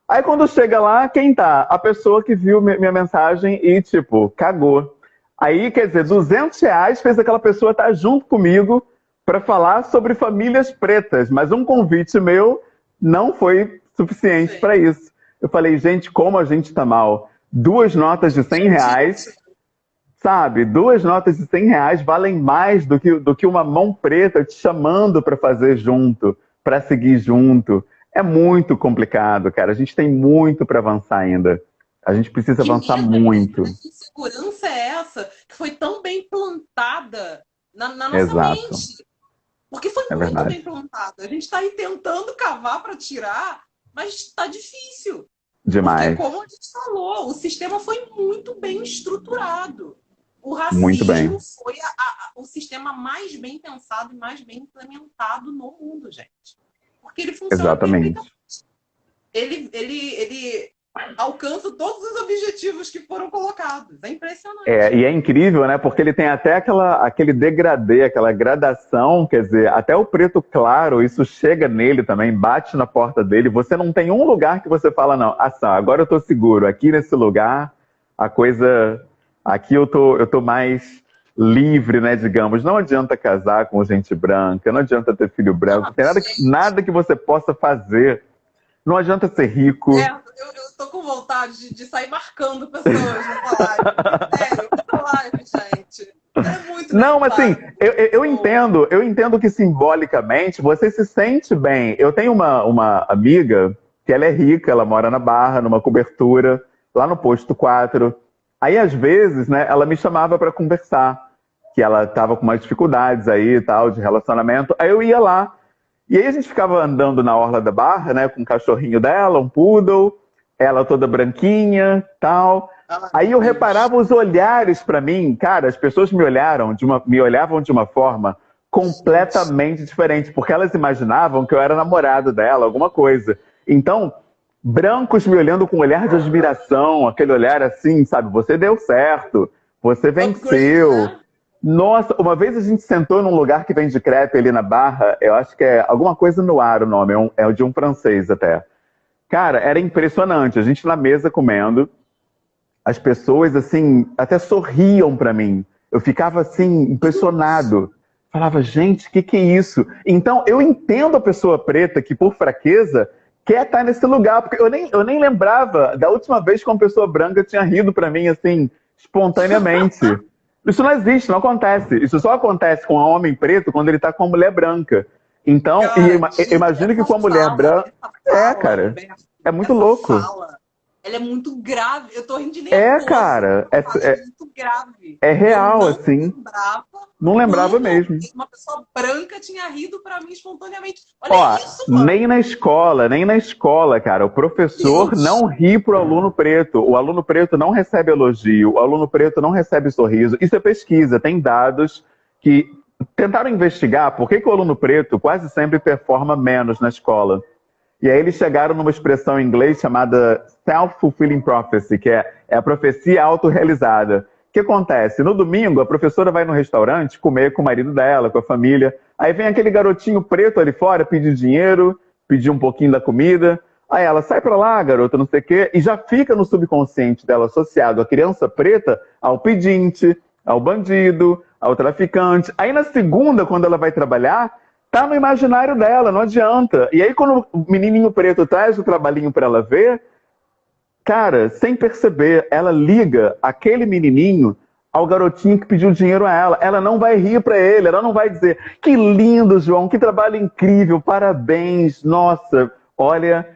Aí quando chega lá, quem tá? A pessoa que viu minha mensagem e, tipo, cagou. Aí, quer dizer, R$ 200 fez aquela pessoa estar junto comigo para falar sobre famílias pretas, mas um convite meu não foi suficiente para isso. Eu falei, gente, como a gente tá mal. 2 notas de R$ 100, sabe? 2 notas de R$ 100 valem mais do que uma mão preta te chamando para fazer junto, para seguir junto. É muito complicado, cara. A gente tem muito para avançar ainda. A gente precisa avançar muito. Que insegurança é essa que foi tão bem plantada na nossa Exato. mente? Porque foi muito bem plantada. A gente está aí tentando cavar para tirar, mas está difícil. Demais. Porque, como a gente falou, o sistema foi muito bem estruturado. O Muito bem. racismo foi o sistema mais bem pensado e mais bem implementado no mundo, gente. Porque ele funciona perfeitamente. Ele alcança todos os objetivos que foram colocados. É impressionante. E é incrível, né? Porque ele tem até aquele degradê, aquela gradação, quer dizer, até o preto claro, isso chega nele também, bate na porta dele. Você não tem um lugar que você fala, não, agora eu tô seguro. Aqui nesse lugar, a coisa... Aqui eu tô mais livre, né, digamos. Não adianta casar com gente branca, não adianta ter filho branco, não tem nada que você possa fazer. Não adianta ser rico. Eu tô com vontade de sair marcando pessoas nessa live. Sério, nessa live, gente. É muito Não, mas assim, eu entendo que simbolicamente você se sente bem. Eu tenho uma amiga que ela é rica, ela mora na Barra, numa cobertura, lá no posto 4. Aí, às vezes, né, ela me chamava para conversar, que ela tava com umas dificuldades aí e tal, de relacionamento. Aí eu ia lá. E aí a gente ficava andando na orla da Barra, né, com o cachorrinho dela, um poodle, ela toda branquinha, tal. Aí eu reparava os olhares para mim, cara, as pessoas me olhavam de uma forma completamente diferente, porque elas imaginavam que eu era namorado dela, alguma coisa. Então, brancos me olhando com um olhar de admiração, aquele olhar assim, sabe, você deu certo, você venceu. Nossa, uma vez a gente sentou num lugar que vende crepe ali na Barra, eu acho que é alguma coisa no ar o nome, é de um francês até. Cara, era impressionante, a gente na mesa comendo, as pessoas assim, até sorriam pra mim. Eu ficava assim, impressionado. Falava, gente, o que é isso? Então, eu entendo a pessoa preta que por fraqueza quer estar nesse lugar, porque eu nem lembrava da última vez que uma pessoa branca tinha rido pra mim assim, espontaneamente. Isso não existe, não acontece. Isso só acontece com um homem preto quando ele tá com uma mulher branca. Então, imagino que com a mulher branca... cara. É muito louco. Ela é muito grave. Eu tô rindo de nervoso. Cara. É muito grave. É real, assim. Não lembrava mesmo. Uma pessoa branca tinha rido pra mim espontaneamente. Olha isso, mano. Nem na escola, cara. O professor não ri pro aluno preto. O aluno preto não recebe elogio. O aluno preto não recebe sorriso. Isso é pesquisa. Tem dados que tentaram investigar por que o aluno preto quase sempre performa menos na escola. E aí eles chegaram numa expressão em inglês chamada self-fulfilling prophecy, que é a profecia autorrealizada. O que acontece? No domingo, a professora vai no restaurante comer com o marido dela, com a família. Aí vem aquele garotinho preto ali fora pedir dinheiro, pedir um pouquinho da comida. Aí ela sai pra lá, garota, não sei o quê, e já fica no subconsciente dela associado a criança preta ao pedinte, ao bandido, ao traficante. Aí na segunda, quando ela vai trabalhar, tá no imaginário dela, não adianta. E aí quando o menininho preto traz o trabalhinho pra ela ver, cara, sem perceber, ela liga aquele menininho ao garotinho que pediu dinheiro a ela. Ela não vai rir pra ele, ela não vai dizer que lindo, João, que trabalho incrível, parabéns, nossa, olha,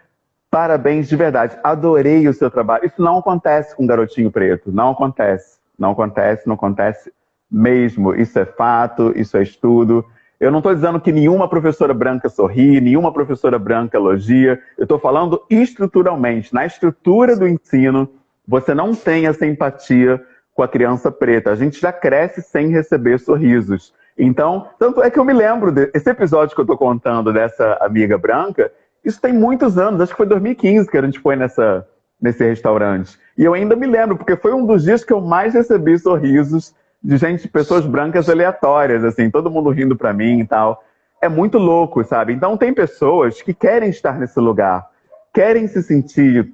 Parabéns de verdade. Adorei o seu trabalho. Isso não acontece com Garotinho Preto. Não acontece. Não acontece, não acontece mesmo. Isso é fato, isso é estudo. Eu não estou dizendo que nenhuma professora branca sorri, nenhuma professora branca elogia. Eu estou falando estruturalmente. Na estrutura do ensino, você não tem essa empatia com a criança preta. A gente já cresce sem receber sorrisos. Então, tanto é que eu me lembro desse episódio que eu estou contando dessa amiga branca. Isso tem muitos anos, acho que foi 2015 que a gente foi nesse restaurante. E eu ainda me lembro, porque foi um dos dias que eu mais recebi sorrisos de gente, pessoas brancas aleatórias, assim, todo mundo rindo pra mim e tal. É muito louco, sabe? Então tem pessoas que querem estar nesse lugar, querem se sentir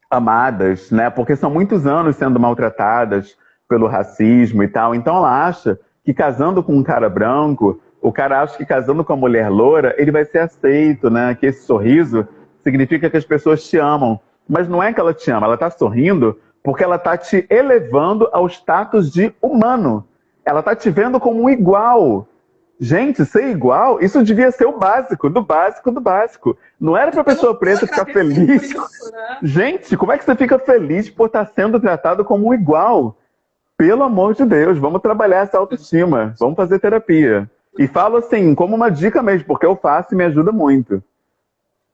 amadas, né? Porque são muitos anos sendo maltratadas pelo racismo e tal. Então ela acha que casando com um cara branco, o cara acha que casando com uma mulher loura, ele vai ser aceito, né? Que esse sorriso significa que as pessoas te amam. Mas não é que ela te ama, ela tá sorrindo porque ela tá te elevando ao status de humano. Ela tá te vendo como um igual. Gente, ser igual, isso devia ser o básico, do básico, do básico. Não era pra pessoa preta ficar feliz. Isso, né? Gente, como é que você fica feliz por estar sendo tratado como um igual? Pelo amor de Deus, vamos trabalhar essa autoestima, vamos fazer terapia. E falo assim, como uma dica mesmo, porque eu faço e me ajuda muito.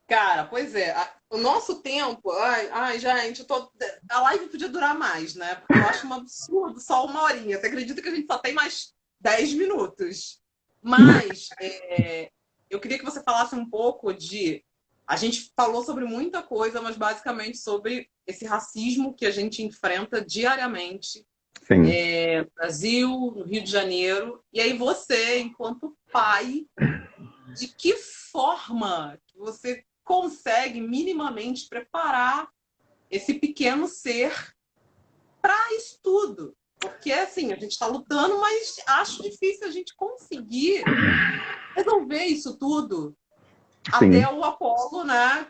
Cara, pois é. O nosso tempo, ai, gente, a live podia durar mais, né? Porque eu acho um absurdo só uma horinha. Você acredita que a gente só tem mais 10 minutos? Mas eu queria que você falasse um pouco de... A gente falou sobre muita coisa, mas basicamente sobre esse racismo que a gente enfrenta diariamente Sim. no Brasil, no Rio de Janeiro. E aí você, enquanto pai, de que forma que você consegue minimamente preparar esse pequeno ser para isso tudo? Porque, assim, a gente está lutando, mas acho difícil a gente conseguir resolver isso tudo Sim. até o Apolo, né,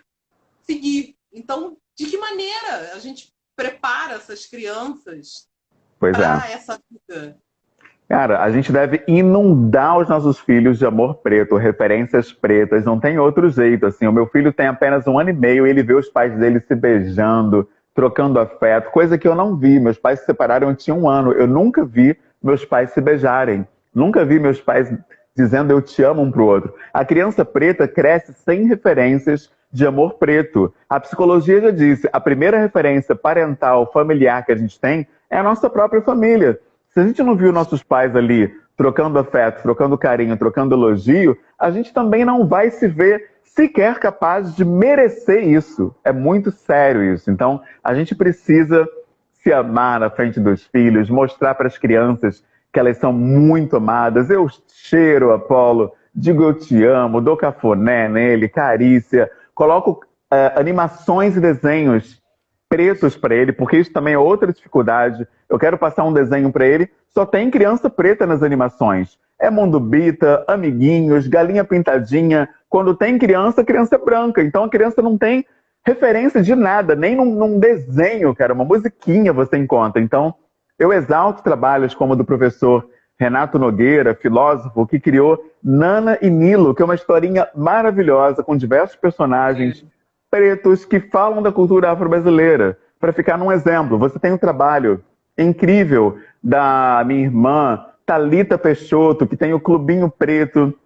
seguir. Então, de que maneira a gente prepara essas crianças para essa vida? Cara, a gente deve inundar os nossos filhos de amor preto, referências pretas, não tem outro jeito, assim. O meu filho tem apenas 1 ano e meio e ele vê os pais dele se beijando, trocando afeto, coisa que eu não vi. Meus pais se separaram, eu tinha 1 ano. Eu nunca vi meus pais se beijarem. Nunca vi meus pais dizendo eu te amo um pro outro. A criança preta cresce sem referências de amor preto. A psicologia já disse, a primeira referência parental, familiar que a gente tem é a nossa própria família. Se a gente não viu nossos pais ali trocando afeto, trocando carinho, trocando elogio, a gente também não vai se ver sequer capaz de merecer isso. É muito sério isso. Então, a gente precisa se amar na frente dos filhos, mostrar para as crianças que elas são muito amadas. Eu cheiro Apolo, digo eu te amo, dou cafuné nele, carícia, coloco animações e desenhos pretos para ele, porque isso também é outra dificuldade. Eu quero passar um desenho para ele, só tem criança preta nas animações. É Mundo Bita, Amiguinhos, Galinha Pintadinha. Quando tem criança, criança é branca. Então a criança não tem referência de nada, nem num desenho, cara, uma musiquinha você encontra. Então eu exalto trabalhos como o do professor Renato Nogueira, filósofo, que criou Nana e Nilo, que é uma historinha maravilhosa, com diversos personagens pretos que falam da cultura afro-brasileira. Para ficar num exemplo, você tem um trabalho incrível da minha irmã Thalita Peixoto, que tem o Clubinho Preto,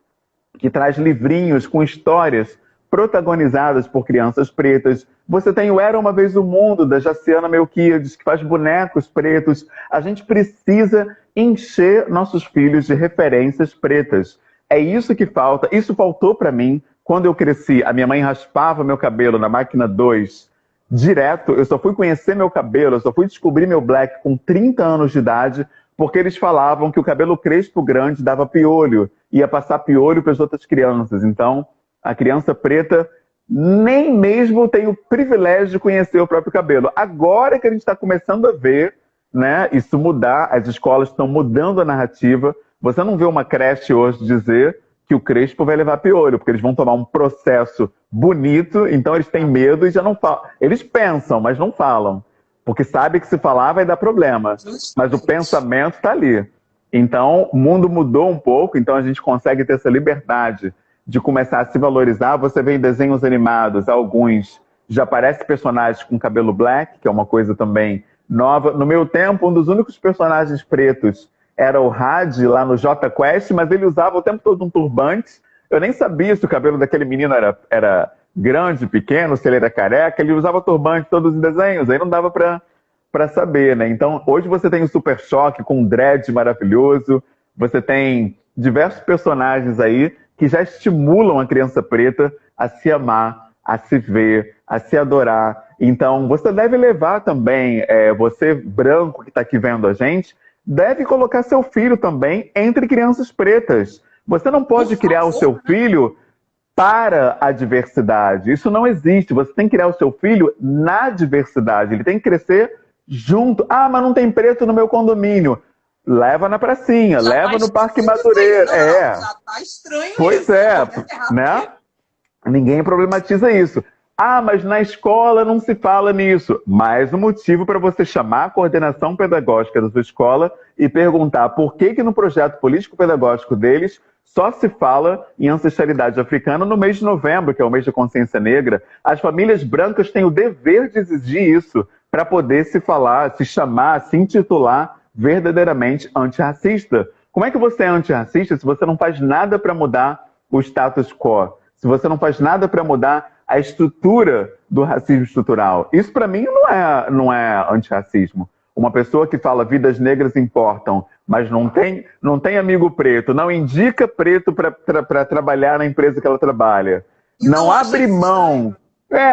que traz livrinhos com histórias protagonizadas por crianças pretas. Você tem o Era Uma Vez o Mundo, da Jaciana Melquiades, que faz bonecos pretos. A gente precisa encher nossos filhos de referências pretas. É isso que falta. Isso faltou para mim quando eu cresci. A minha mãe raspava meu cabelo na máquina 2 direto. Eu só fui conhecer meu cabelo, eu só fui descobrir meu black com 30 anos de idade, porque eles falavam que o cabelo crespo grande dava piolho, ia passar piolho para as outras crianças. Então, a criança preta nem mesmo tem o privilégio de conhecer o próprio cabelo. Agora que a gente está começando a ver, né, isso mudar, as escolas estão mudando a narrativa. Você não vê uma creche hoje dizer que o crespo vai levar piolho, porque eles vão tomar um processo bonito, então eles têm medo e já não falam. Eles pensam, mas não falam, porque sabe que se falar vai dar problema. Mas o pensamento está ali. Então, o mundo mudou um pouco, então a gente consegue ter essa liberdade de começar a se valorizar. Você vê em desenhos animados, alguns já aparece personagens com cabelo black, que é uma coisa também nova. No meu tempo, um dos únicos personagens pretos era o Had, lá no Jota Quest, mas ele usava o tempo todo um turbante. Eu nem sabia se o cabelo daquele menino era grande, pequeno, se ele era careca. Ele usava turbante todos os desenhos, aí não dava para saber, né? Então, hoje você tem o Super Choque com um dread maravilhoso, você tem diversos personagens aí que já estimulam a criança preta a se amar, a se ver, a se adorar. Então, você deve levar também, você branco que está aqui vendo a gente, deve colocar seu filho também entre crianças pretas. Você não pode criar o seu filho para a diversidade. Isso não existe. Você tem que criar o seu filho na diversidade. Ele tem que crescer junto. Ah, mas não tem preto no meu condomínio. Leva na pracinha, Já leva tá no Parque esquisito Madureira. isso aí. Não, já tá estranho Pois isso. é, Começa errado né? aqui. Ninguém problematiza isso. Ah, mas na escola não se fala nisso. Mais um motivo para você chamar a coordenação pedagógica da sua escola e perguntar por que que no projeto político-pedagógico deles só se fala em ancestralidade africana no mês de novembro, que é o mês da consciência negra. As famílias brancas têm o dever de exigir isso para poder se falar, se chamar, se intitular verdadeiramente antirracista. Como é que você é antirracista se você não faz nada para mudar o status quo? Se você não faz nada para mudar a estrutura do racismo estrutural? Isso para mim não é antirracismo. Uma pessoa que fala vidas negras importam, mas não tem amigo preto, não indica preto para trabalhar na empresa que ela trabalha. E Não não acha abre isso mão.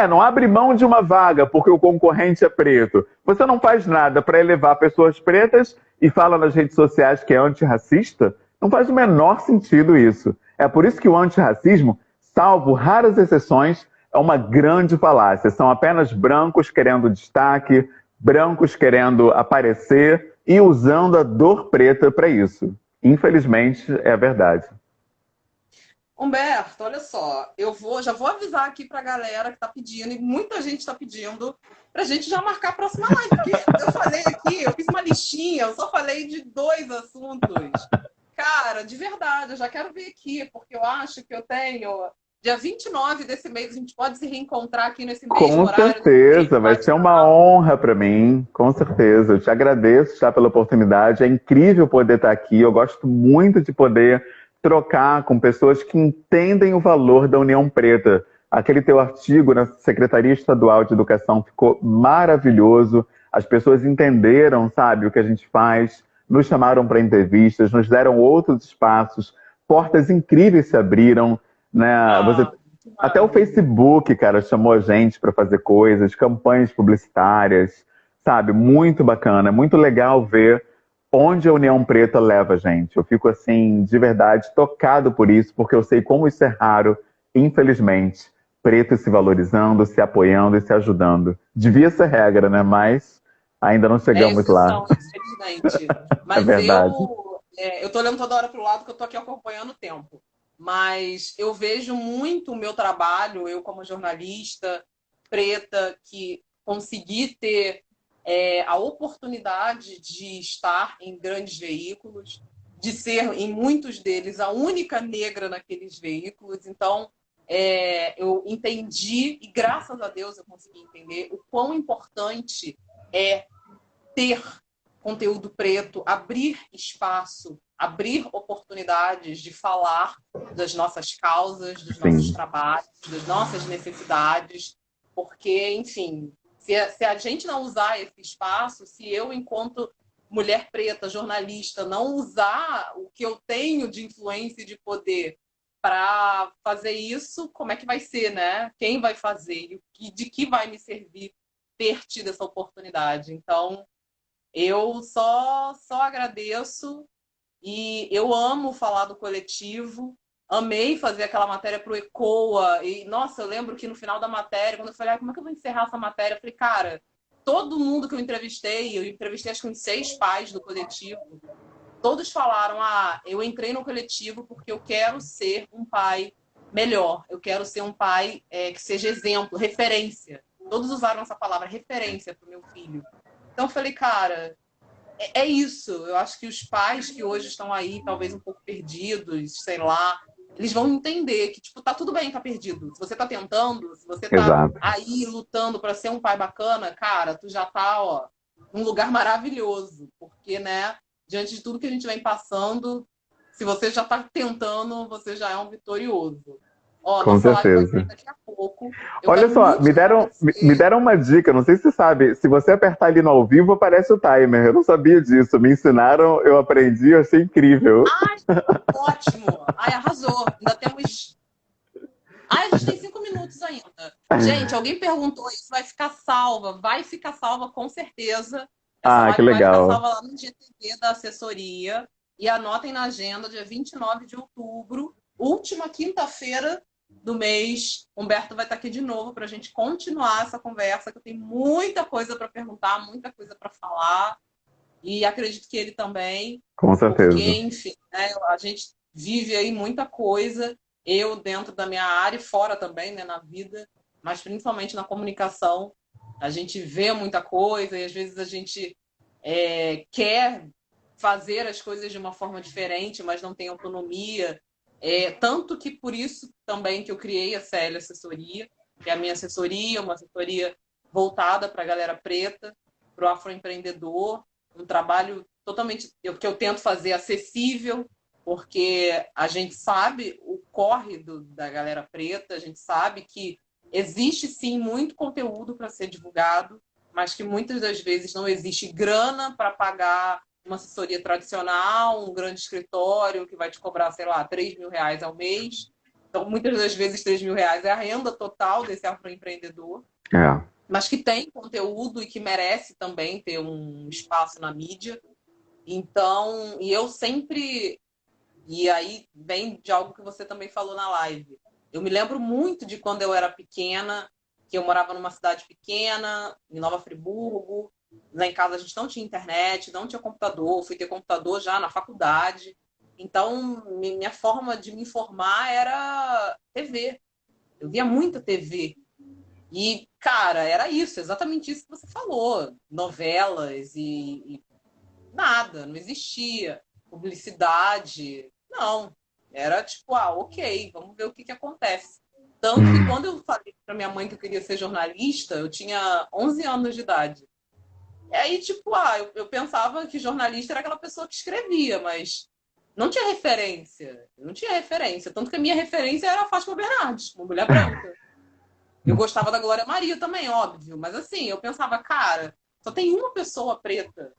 Não abre mão de uma vaga porque o concorrente é preto. Você não faz nada para elevar pessoas pretas e fala nas redes sociais que é antirracista? Não faz o menor sentido isso. É por isso que o antirracismo, salvo raras exceções, é uma grande falácia. São apenas brancos querendo destaque, brancos querendo aparecer e usando a dor preta para isso. Infelizmente, é a verdade. Humberto, olha só, já vou avisar aqui pra galera que tá pedindo, e muita gente tá pedindo, pra gente já marcar a próxima live, porque eu falei aqui, eu fiz uma listinha, eu só falei de 2 assuntos. Cara, de verdade, eu já quero ver aqui, porque eu acho que eu tenho. Dia 29 desse mês, a gente pode se reencontrar aqui nesse mesmo Com horário. certeza, vai ser uma honra para mim, com certeza. Eu te agradeço já pela oportunidade. É incrível poder estar aqui. Eu gosto muito de poder trocar com pessoas que entendem o valor da União Preta. Aquele teu artigo na Secretaria Estadual de Educação ficou maravilhoso. As pessoas entenderam, sabe, o que a gente faz, nos chamaram para entrevistas, nos deram outros espaços, portas incríveis se abriram, né? Até o Facebook, cara, chamou a gente para fazer coisas, campanhas publicitárias, sabe? Muito bacana, muito legal ver onde a União Preta leva a gente. Eu fico, assim, de verdade, tocado por isso, porque eu sei como isso é raro, infelizmente. Pretos se valorizando, se apoiando e se ajudando. Devia ser regra, né? Mas ainda não chegamos lá. Infelizmente. Mas verdade. eu tô olhando toda hora pro lado que eu tô aqui acompanhando o tempo. Mas eu vejo muito o meu trabalho, eu como jornalista preta, que consegui ter a oportunidade de estar em grandes veículos, de ser, em muitos deles, a única negra naqueles veículos. Então, eu entendi, e graças a Deus eu consegui entender, o quão importante é ter conteúdo preto, abrir espaço, abrir oportunidades de falar das nossas causas, dos nossos trabalhos, das nossas necessidades, porque, enfim, se a gente não usar esse espaço, se eu, enquanto mulher preta, jornalista, não usar o que eu tenho de influência e de poder para fazer isso, como é que vai ser, né? Quem vai fazer? E de que vai me servir ter tido essa oportunidade? Então, eu só agradeço, e eu amo falar do coletivo. Amei fazer aquela matéria pro ECOA. E, nossa, eu lembro que no final da matéria, quando eu falei, como é que eu vou encerrar essa matéria? Eu falei, cara, todo mundo que eu entrevistei acho que uns 6 pais do coletivo, todos falaram, eu entrei no coletivo porque eu quero ser um pai melhor. Eu quero ser um pai que seja exemplo, referência. Todos usaram essa palavra, referência, para o meu filho. Então eu falei, cara, é isso. Eu acho que os pais que hoje estão aí, talvez um pouco perdidos, sei lá, eles vão entender que, tipo, tá tudo bem tá perdido. Se você tá tentando, se você tá Exato. aí lutando para ser um pai bacana, cara, tu já tá, ó, num lugar maravilhoso. Porque, né, diante de tudo que a gente vem passando, se você já tá tentando, você já é um vitorioso. Ó, Com nossa live vai certeza. sair daqui a pouco. Eu Olha quero só, muito te me agradecer. deram uma dica, não sei se você sabe, se você apertar ali no ao vivo, aparece o timer. Eu não sabia disso, me ensinaram, eu aprendi, eu achei incrível. Ai, ótimo! Ai, arrasou. Ainda temos. Ai, a gente tem 5 minutos ainda. Gente, alguém perguntou isso, vai ficar salva? Vai ficar salva, com certeza. Essa Ah, que live vai ficar legal. salva lá no GTV da assessoria. E anotem na agenda, dia 29 de outubro, última quinta-feira do mês. Humberto vai estar aqui de novo para a gente continuar essa conversa, que eu tenho muita coisa para perguntar, muita coisa para falar. E acredito que ele também, Com porque, certeza. enfim, né, a gente vive aí muita coisa, eu dentro da minha área e fora também, né, na vida, mas principalmente na comunicação, a gente vê muita coisa e às vezes a gente quer fazer as coisas de uma forma diferente, mas não tem autonomia. Tanto que por isso também que eu criei a CL Assessoria, que é a minha assessoria, uma assessoria voltada para a galera preta, para o afroempreendedor, um trabalho totalmente que eu tento fazer acessível, porque a gente sabe o corre da galera preta, a gente sabe que existe sim muito conteúdo para ser divulgado, mas que muitas das vezes não existe grana para pagar uma assessoria tradicional, um grande escritório que vai te cobrar, sei lá, R$ 3.000 ao mês. Então, muitas das vezes, R$ 3.000 é a renda total desse afroempreendedor, É, mas que tem conteúdo e que merece também ter um espaço na mídia. Então, e eu sempre. E aí vem de algo que você também falou na live. Eu me lembro muito de quando eu era pequena, que eu morava numa cidade pequena, em Nova Friburgo. Lá em casa a gente não tinha internet, não tinha computador, fui ter computador já na faculdade. Então, minha forma de me informar era TV. Eu via muita TV. E, cara, era isso, exatamente isso que você falou. Novelas e nada, não existia. Publicidade, não. Era tipo, ok, vamos ver o que acontece. Tanto que quando eu falei para minha mãe que eu queria ser jornalista, eu tinha 11 anos de idade. E aí, tipo, eu pensava que jornalista era aquela pessoa que escrevia, mas não tinha referência. Não tinha referência. Tanto que a minha referência era a Fátima Bernardes, uma mulher branca. Eu gostava da Glória Maria também, óbvio. Mas assim, eu pensava, cara, só tem uma pessoa preta.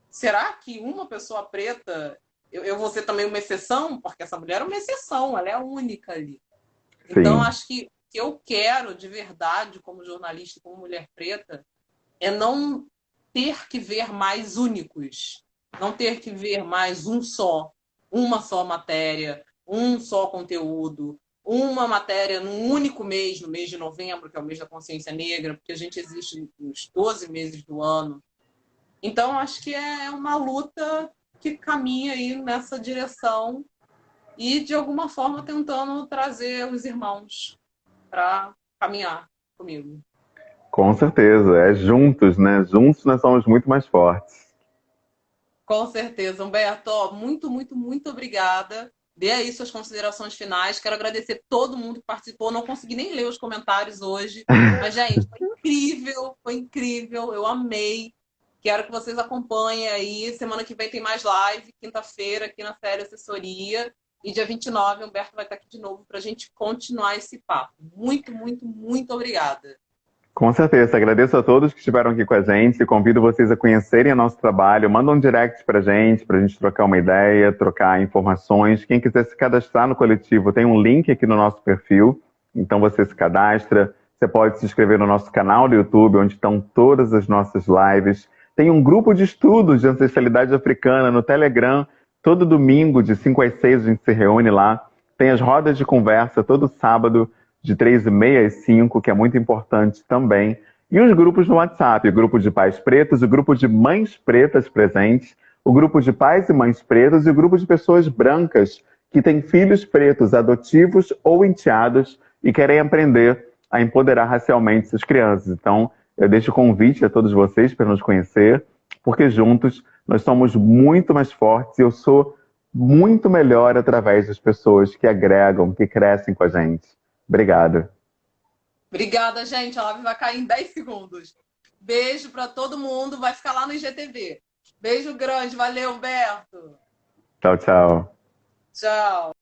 Será que uma pessoa preta, eu vou ser também uma exceção? Porque essa mulher é uma exceção, ela é a única ali. Então, sim. acho que o que eu quero de verdade, como jornalista, como mulher preta, é não ter que ver mais únicos. Não ter que ver mais uma só matéria, um só conteúdo, uma matéria num único mês, no mês de novembro, que é o mês da consciência negra, porque a gente existe nos 12 meses do ano. Então, acho que é uma luta que caminha aí nessa direção e, de alguma forma, tentando trazer os irmãos para caminhar comigo. Com certeza. É juntos, né? Juntos nós somos muito mais fortes. Com certeza. Humberto, ó, muito, muito, muito obrigada. Dê aí suas considerações finais. Quero agradecer todo mundo que participou. Não consegui nem ler os comentários hoje. Mas, gente, foi incrível, foi incrível. Eu amei. Quero que vocês acompanhem aí. Semana que vem tem mais live, quinta-feira, aqui na série Assessoria. E dia 29, o Humberto vai estar aqui de novo para a gente continuar esse papo. Muito, muito, muito obrigada. Com certeza. Agradeço a todos que estiveram aqui com a gente. Convido vocês a conhecerem o nosso trabalho. Manda um direct pra gente trocar uma ideia, trocar informações. Quem quiser se cadastrar no coletivo, tem um link aqui no nosso perfil. Então você se cadastra. Você pode se inscrever no nosso canal do YouTube, onde estão todas as nossas lives. Tem um grupo de estudos de ancestralidade africana no Telegram. Todo domingo, de 5 às 6, a gente se reúne lá. Tem as rodas de conversa todo sábado, de 3h30 às 5, que é muito importante também. E os grupos no WhatsApp, o grupo de pais pretos, o grupo de mães pretas presentes, o grupo de pais e mães pretas e o grupo de pessoas brancas que têm filhos pretos, adotivos ou enteados e querem aprender a empoderar racialmente suas crianças. Então, eu deixo o convite a todos vocês para nos conhecer, porque juntos nós somos muito mais fortes e eu sou muito melhor através das pessoas que agregam, que crescem com a gente. Obrigado. Obrigada, gente. A live vai cair em 10 segundos. Beijo para todo mundo. Vai ficar lá no IGTV. Beijo grande. Valeu, Humberto. Tchau, tchau. Tchau.